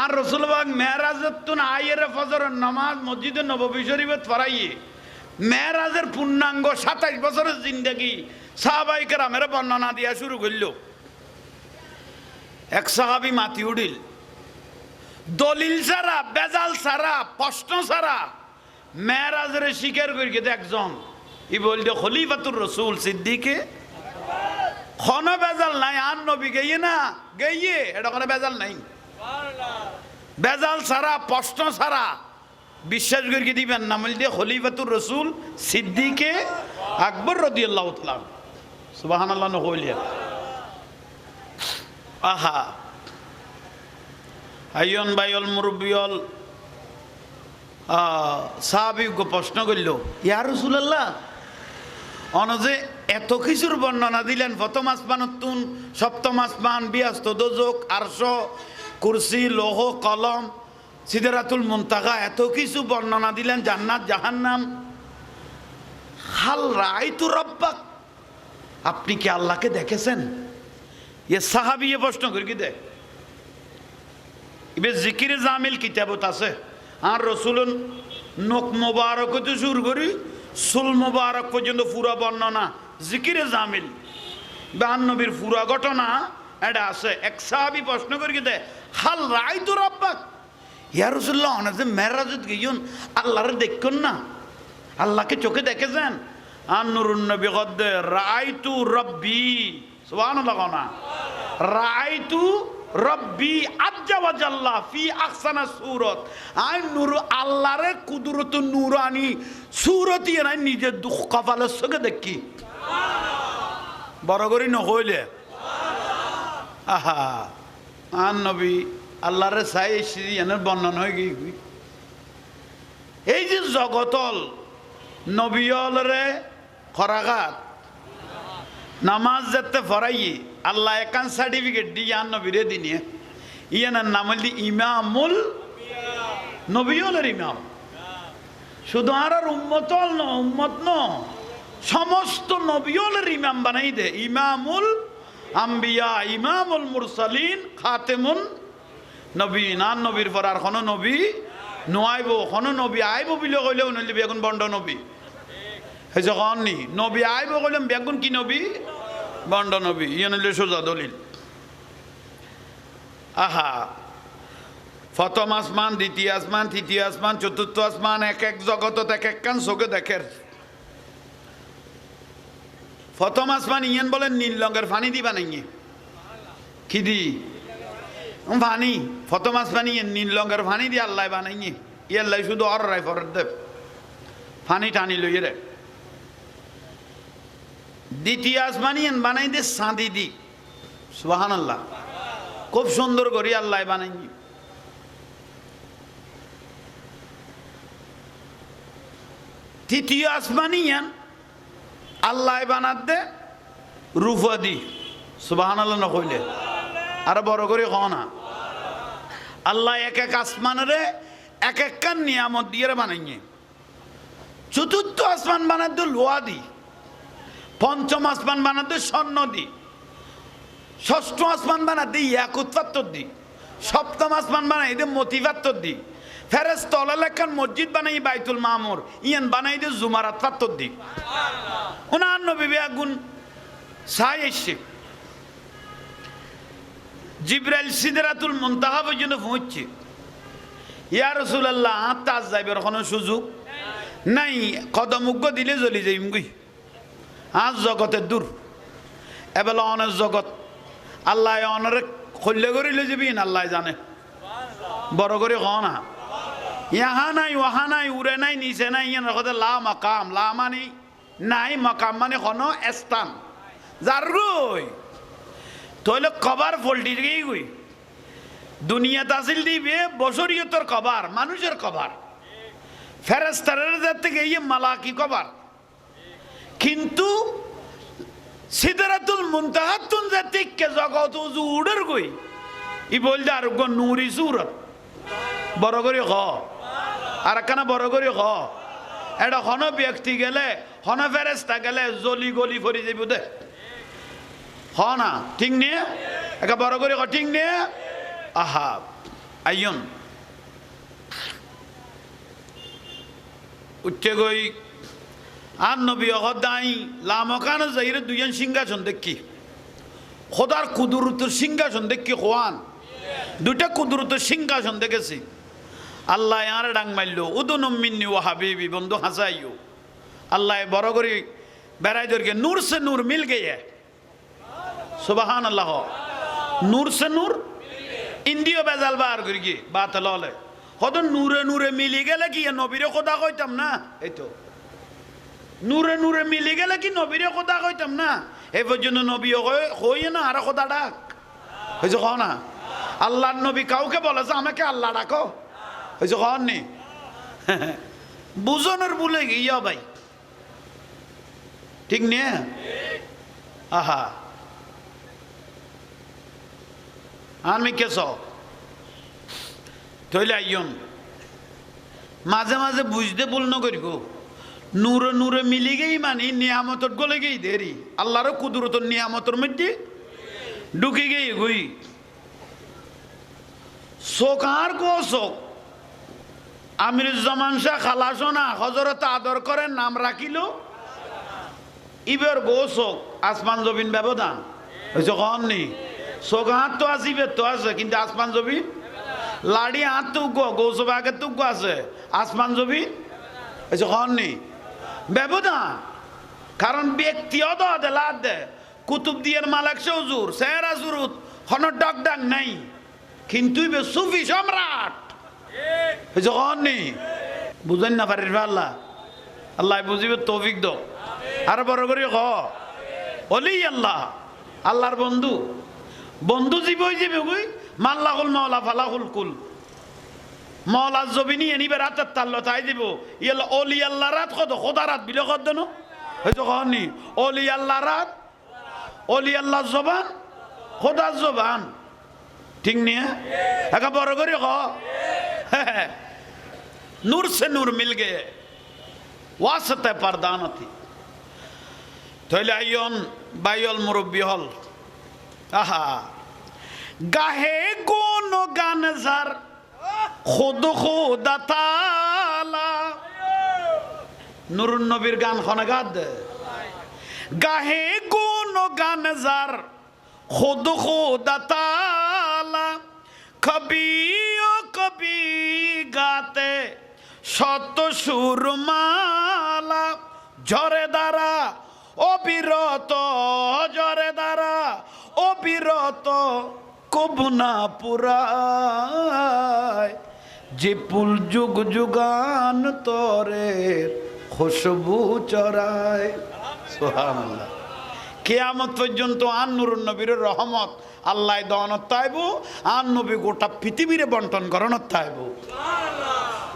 আর রসুল পাক মেরাজতুন আইয়ের ফজরের নামাজ মসজিদে নববী শরীফত পড়াইয়ে মেরাজের পূর্ণাঙ্গ 27 বছরের জিন্দেগি সাহাবায়ে কেরামের বর্ণনা দিয়া শুরু করল এক সাহাবী মাতি উঠিল দলিল ছাড়া বেজাল ছাড়া প্রশ্ন ছাড়া মেরাজের স্বীকার করি গেছে একজন ই বলতে খলিফাতুর রসুল সিদ্দিকে খন বেজাল নাই আর নবী গেইয়ে না গেইয়ে এটা কোনো বেজাল নাই বেজাল ছাড়া প্রশ্ন ছাড়া বিশ্বাস করে দিবেন না বলতে খলিফাতুর রসুল সিদ্দিকে আকবর রাদিয়াল্লাহু তাআলা সুবহানাল্লাহ নহলিয়া আহা আইয়ন বাইল মুরব্বিয়ল সাহাবীকে প্রশ্ন করল ইয়া রাসূলুল্লাহ অনজে এত কিছুর বর্ণনা দিলেন প্রথম আসমানতুন সপ্তম আসমান বিয়াস্ত দোজক আরশ কুরসি লৌহ কলম সিদরাতুল মুনতাহা এত কিছু বর্ণনা দিলেন জান্নাত জাহান্নাম হাল রাআইতু রাব্বাক আপনি কি আল্লাহকে দেখেছেন ये সাহাবী প্রশ্ন করে কি দেখ ইবে জিকিরে জামিল কিতাবত আছে আর রাসূলুন নখ মোবারক তো শুরু করি সুল মোবারক পর্যন্ত পুরো বর্ণনা জিকিরে জামিল বান নবীর পুরো ঘটনা এটা আছে এক সাহাবী প্রশ্ন করে কি দেখ হাল রাআইতু রাব্বাক ইয়া রাসূলুল্লাহ অনাজে মেরাজত গিয়ুন আল্লাহর দেখুন না আল্লাহকে চোখে দেখেছেন আর নূরুন নবী কদ রাআইতু রাব্বি সুবহানাল্লাহ না রাআইতু রব্বি আজ্জা ওয়া জাল্লা ফি আহসানা সূরত আই নূর আল্লাহর কুদরত নূরানি সূরতি নাই নিজে দুঃখ কপালের সঙ্গে দেখি বড় করি নহইলে আহা আন নবী আল্লাহর চাই এনের বর্ণন হয়ে গিয়ে এই যে জগতল নবীলরে খরাঘাত নামাজ যেতে ফরাই আল্লাহ একান সার্টিফিকেট দিয়ে আন নবীরে দিনে ইয়ানার নাম হলি ইমামুল নবীলের ইমাম শুধু আর উম্মতল ন উম্মত ন সমস্ত নবীলের ইমাম বানাই দে ইমামুল আম্বিয়া ইমামুল মুরসালিন খাতেমুন নবীন আর নবীর পর আর কোনো নবী নোয়াইব কোনো নবী আইব বলে কইলেও নইলে বেগুন বন্ড নবী হয়েছে কননি নবী আইব কইলাম বেগুন কি নবী বন্ড নবী ইয়ে নইলে সোজা দলিল আহা প্রথম আসমান দ্বিতীয় আসমান তৃতীয় আসমান চতুর্থ আসমান এক এক জগতত এক এক কান চোখে দেখের প্রথম আসমান ইয়েন বলেন নীল রঙের ফানি দি বানাইয়ে কি দি ফানি প্রথম আসমান ইয়েন নীল রঙের ফানি দিয়ে আল্লাহ বানাইয়ে ইয়াল্লাই শুধু অর রায় ফর দেব ফানি টানি লইয়ে রে দ্বিতীয় আসমান ইয়েন বানাই দে সাঁদি দি সুবহানাল্লাহ খুব সুন্দর করি আল্লাহ বানাইয়ে তৃতীয় আসমান ইয়ান আল্লাহ বানাত দে রূপা দি সুবহানাল্লাহ না কইলে আর বড় করে কও না আল্লাহ এক এক আসমানের এক এক কান নিয়ামত দিয়ে বানাইয়ে চতুর্থ আসমান বানাত দে লোহা দি পঞ্চম আসমান বানাত দে স্বর্ণ দি ষষ্ঠ আসমান বানাত দে ইয়াকুত পাথর দি সপ্তম আসমান বানাই দে মতি পাথর দি ফেরেশতা আল্লাহর মসজিদ বানাই বাইতুল মামুর ইয়ান বানাই দে জুমারাত পাথর দি ওনার নবী বেগুন সাই এসে জিবরাইল সিদরাতুল মুনতাহা পর্যন্ত পৌঁছছে ইয়া রাসূলুল্লাহ তাজ যাইবার কোনো সুযোগ নাই কদম উগ্গ দিলে জ্বলি যাইম গই আজ জগতের দূর এবেলা অনেক জগৎ আল্লাহ অনরে খল্লে করিলে যাবি আল্লাহ জানে বড় করে ক না ইহা নাই ওহা নাই উড়ে নাই নিচে নাই ইয়ান কথা লা মাকাম লা মানে নাই মাকাম মানে কোনো স্থান যার রই তাহলে কবার ফল্টি গেই গই দুনিয়াতে আসিল দিবে বছরিয়তর কবার মানুষের কবার ফেরেশতাদের থেকে ইয়ে মালাকি কবার কিন্তু সিদরাতুল মুনতাহাতুন জাতিকে জগত উড়ের গই ই বলতে আর নূরি সুরত বড় করে খ আর কেন বড় করে খ এটা হন ব্যক্তি গেলে হন ফেরেশতা গেলে জলি গলি ফরি যাইব দে হ না ঠিক নিয়ে একা বড় করে খ ঠিক নিয়ে আহা আইয়ন উঠে গই আর নবী অহদাই লামকান যাইরে দুজন সিংহাসন দেখি খোদার কুদরতের সিংহাসন দেখি খোয়ান দুটা কুদরতের সিংহাসন দেখেছি আল্লাহ আর ডাং মারল উদুনুম মিন্নি ও হাবিবি বন্ধু হাসাইও আল্লাহ বড় করে বেড়াই দরকে নূর সে নূর মিল গিয়ে সুবহান আল্লাহ নূর সে নূর ইন্দিও বেজাল বার করি কি বাত ললে হত নূরে নূরে মিলি গেলে কি নবীরে খোদা কইতাম না এই তো নূরে নূরে মিলি গেলে কি নবীরে খোদা কইতাম না এই পর্যন্ত নবী হই না আর খোদা ডাক হয়েছে ক না আল্লাহর নবী কাউকে বলেছে আমাকে আল্লাহ ডাকো হয়েছে কন নি বুঝনের বলে গিয়া ভাই ঠিক নিয়ে আহা আমি কেস তৈলে আইয়ন মাঝে মাঝে বুঝতে ভুল ন করিব নূরে নূরে মিলি গেই মানে নিয়ামতর গলে গেই দেরি আল্লাহর কুদরতর নিয়ামতর মধ্যে ঢুকে গেই গই শোক আর গো শোক আমিরুজ্জামান শাহ খালাসনা হজরত আদর করেন নাম রাখিল ইবের গো শোক আসমান জমিন ব্যবধান হয়েছে কন নি শোক হাত তো আসিবে তো আছে কিন্তু আসমান জমিন লাড়ি হাত তো গৌসব আগে তো আছে আসমান জমিন হয়েছে কন নি ব্যবধান কারণ ব্যক্তিগত আদালত দে কুতুব দিয়ের মালাক হুজুর সেরা জুরুত কোনো ডাক ডাক নাই, কিন্তু সুফি সম্রাট যখন নেই বুঝেন না পারিস আল্লাহ, আল্লাহ বুঝিবে তৌফিক দাও। আর বড় করে হ অলি আল্লাহ, আল্লাহর বন্ধু, বন্ধু জীবই যাবে বই মাল্লাহুল মাওলা ফালাহুল কুল, মৌলা জবিনি এনিবে রাতের তাল্লো তাই দিব ইয়েল অলি আল্লাহ রাত কত খোদা রাত বিলে কত দেন হয়তো কহনি অলি আল্লাহ রাত, অলি আল্লাহ জবান, খোদার জবান, ঠিক নিয়ে একা বড় করে হ নূর সে নূর মিল গে ওয়াসতে পারদানতি। তাহলে আইয়ন বাইল মুরব্বী হল আহা গাহে কোন গান যার খুদ খুদা তাআলা, নুরুন নবীর গান খনা গাদ গাহে কোন গান যার খুদ খুদা তাআলা, কবি ও কবি গাতে শত সুরমালা, ঝরে দ্বারা অবিরত, ঝরে দ্বারা অবিরত কবুনা পুরায়, যে পুল যুগ যুগান তরে খুশবু চরায়। সুবহানাল্লাহ। কিয়ামত পর্যন্ত আন নুরুন নবীর রহমত আল্লাহ দনত তাইব, আন নবী গোটা পৃথিবীরে বন্টন করনত তাইব।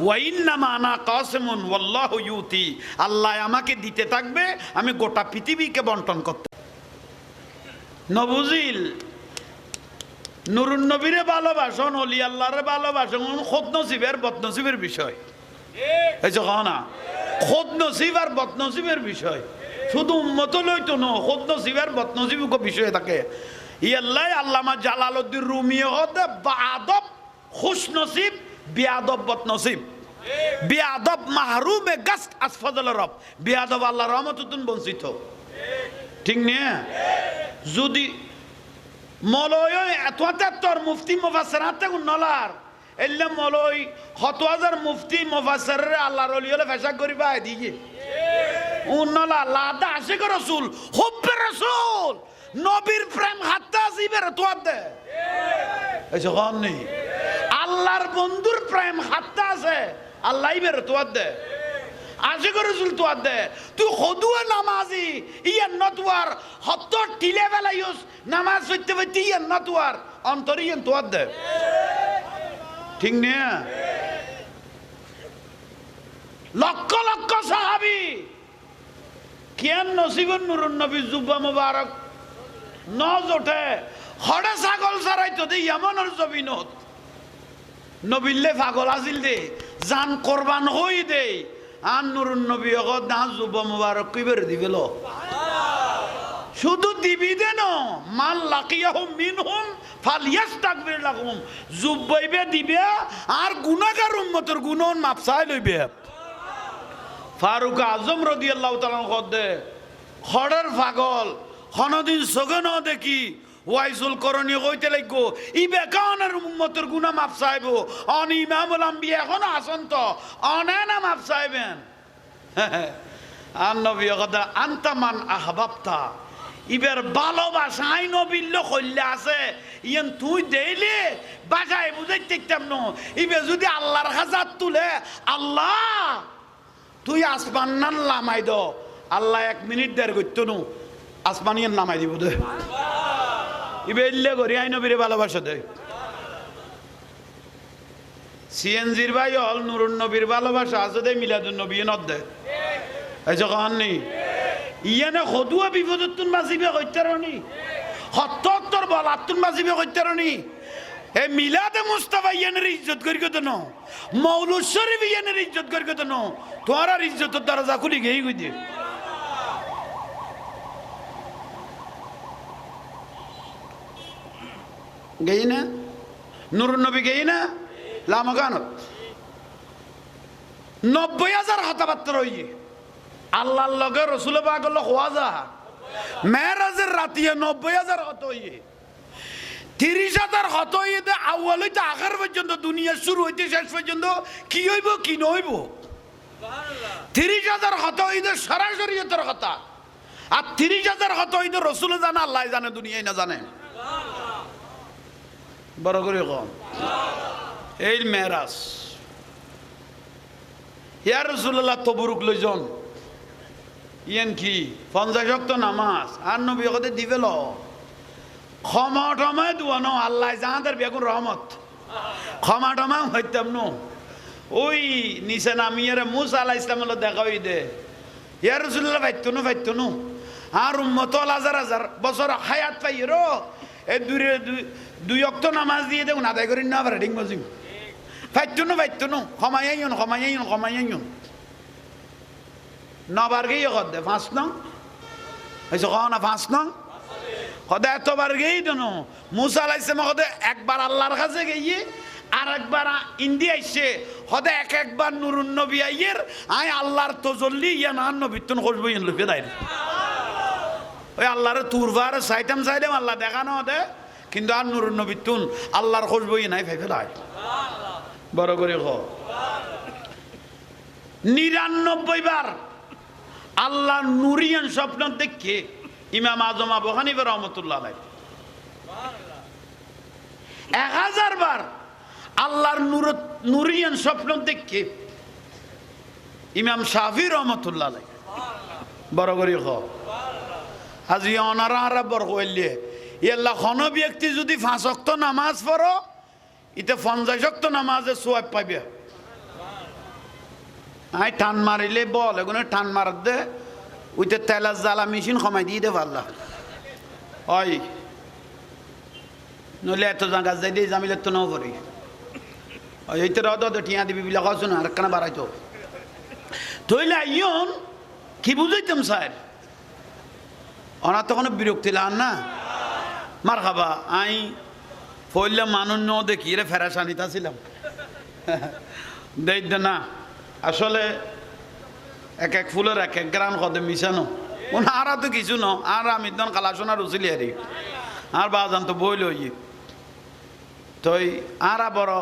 ওয়া ইন্নামা আনা কাসিমুন ওয়াল্লাহু ইউতি, আল্লাহ আমাকে দিতে থাকবে, আমি গোটা পৃথিবীকে বন্টন করতে। নবুজিল নুরুন নবীরে ভালোবাসন, অলি আল্লাহরে ভালোবাসন, খোদ নসিবের বদনসিবের বিষয়। এই যে না খোদ নসিব আর বদনসিবের বিষয়, শুধু উম্মত লইতো না, খোদ নসিবের বদনসিব বিষয় থাকে। ইয়াল্লাই আল্লামা জালালউদ্দিন রুমি হতে বাদব খুশ নসিব, বিয়াদব বদনসিব, বিয়াদব মাহরুমে গাস্ত আসফাদল রব, বিয়াদব আল্লাহর রহমতুন বঞ্চিত, ঠিক নিয়ে। যদি মলয় এত মুফতি মুফাসসিরাতে নলার এলে মলয় ৭০০০ মুফতি মুফাসসিরে আল্লাহর ওলি হলে ফেশা করিবা দিকে উন্নলা লাদা আশিক রাসূল হুব্বে রাসূল নবীর প্রেম হাত্তা আসিবের তোয়াদ দে এই যখন নেই আল্লাহর বন্ধুর প্রেম হাত্তা আছে আল্লাহই বের তোয়াদ দে আশিক রাসূল তোয়াদ দে। তুই খদুয়া নামাজি ইয়া নতওয়ার হত টিলে বেলাইস নামাজ পড়তে পড়তে ইয়া নতওয়ার অন্তরিয়ান তোয়াদ দে, ঠিক না? লক্ষ লক্ষ সাহাবী কিয়ান নসিবুন নুরুন নবী জুব্বা মুবারক নজ ওঠে হড়ে ছাগল চড়াইতো দে ইয়ামনের জমিনত নবিল্লে পাগল আছিল দে জান কোরবান হই দে আন নুরুন নবী অগদ না জুব্বা মুবারক কইবার দিবেল শুধু দিবি দেন মাল লাকিয়াহুম মিনহুম ফালিয়াস্তাগফির লাহুম, জুব্বাইবে দিবে আর গুনাহগার উম্মতের গুনাহ মাপ চাই লইবে। ফারুক আজম রাদিয়াল্লাহু তাআলা কদে খড়ের পাগল কোনদিন সগে ন দেখি ওয়াইসুল করণীয় কইতে লাগবো ই বেকানের উম্মতের গুনাহ মাপ চাইবো, অন ইমামুল আম্বিয়া এখন আসন তো অনেনা মাপ চাইবেন। আর নবী কথা আনতা মান আহবাবতা, ইবের ভালোবাসাই নবীল্য কইলে আছে ইয়ান তুই দেইলে বাজায় বুঝাইতে চাম ন, ইবে যদি আল্লাহর হাজার তুলে আল্লাহ তুই আসমান নান লামাই দ, আল্লাহ 1 মিনিট দেড় করতো নো আসমানিয়ান নামাই দিব দে, ইবে ইল্লে করি আই নবীরে ভালোবাসা দে। সিএনজির ভাই হল নুরুন নবীর ভালোবাসা আছে দে মিলাদুন নবী নত দে এই যখন নেই ইয়ানে খদুয়া বিপদতুন বাজিবে কইতারনি হত্তর বলাতুন বাজিবে কইতারনি এ মিলাদে মুস্তাফা ইয়ানের ইজ্জত করি কত ন মৌলুদ শরীফ ইয়ানের ইজ্জত করি কত ন তোরা ইজ্জতের দরজা খুলি গেই কই দে। গেই না নুরুন নবী গেই না লামাগানত ৯০,০০০ কথাবার্তা রইয়ে আল্লাহর লগে রসুল পাগল হওয়া যা মেরাজের রাতিয়ে ৯০,০০০ হত হইয়ে ৩০,০০০ হত হইয়ে আউয়াল হইতে আখের পর্যন্ত দুনিয়া শুরু হইতে শেষ পর্যন্ত কি হইব কি নইব ৩০,০০০ হত হইতে সরাসরিয়তের কথা, আর ৩০,০০০ হত হইতে রসুল জানে আল্লাহ জানে দুনিয়ায় না জানে। বড় করে কম এই মেরাজ ইয়া রাসূলুল্লাহ তবুরুক লইজন ইয়েন কি 50 ওয়াক্ত নামাজ আর নবী কতে দিবেল ক্ষমা টমা দুয়ানো আল্লাহ যাহাদের বেগুন রহমত ক্ষমা টমা হইতাম নো ওই নিচে নামিয়ে মুসা আলাইহিস সালাম দেখা হই দে ইয়া রাসূলুল্লাহ ফাইতুনু আর উম্মত হাজার হাজার বছর হায়াত পাইরো এই দুই ওয়াক্ত নামাজ দিয়ে দেখুন আদায় করি না পারে ঠিক বুঝিম ফাইতুনু ক্ষমাইন নবার গিয়ে কর দে 5 নং হয়েছে কহ না 5 নং কদে এতবার গেই দেন মুসা আলাইহিস সালাম কদে একবার আল্লাহর কাছে গিয়ে আর একবার ইন্ডিয়া আইসে হদে একবার নুরুন নবী আইয়ের আই আল্লাহর তজল্লি ইয়া না নবীতন খুশবু ইন লুকে দাইর ওই আল্লাহর তুরবার সাইতাম আল্লাহ দেখানো হদে কিন্তু আর নুরুন নবীতন আল্লাহর খুশবু ই নাই ফাইফে দাই বড় করে ক 99 বার আল্লাহ নুরিয়ান স্বপ্ন দেখে ইমাম আজম আবু হানিফা রহমাতুল্লাহ আলাইহি 1000 বার আল্লাহর নুরিয়ান স্বপ্ন দেখে ইমাম শাফি রহমাতুল্লাহ আলাইহি বড় করে ক আজি অনারা বড় কইলে ইয়াল্লাহ কোন ব্যক্তি যদি 5 ওয়াক্ত নামাজ পড়ো ইতে 50 ওয়াক্ত নামাজে সওয়াব পাবে আই টান মারিলে বল এগুলো টান মার দে ওইতে তেলার জ্বালা মেশিন কমাই দিয়ে দেব আল্লাহ হয় নইলে এত জায়গা যাই দিয়ে জামিলে তো নাও করি এইতে রদ টিয়া দিবি বিলা কাছো না আর কেন বাড়াইতো তইলে আইয়ন কি বুঝাইতাম স্যার ওনার তো কোনো বিরক্তি লান না মার খাবা আই ফইলে মানুষ ন দেখি রে ফেরাসানিতা ছিলাম দেখ না আসলে এক এক ফুলের এক এক গ্রাম কদে মিশানো ওনা আর তো কিছু ন আর আমি তখন কালাসোনা রুচিলি আর বাজান তো বই লই তো আর বড়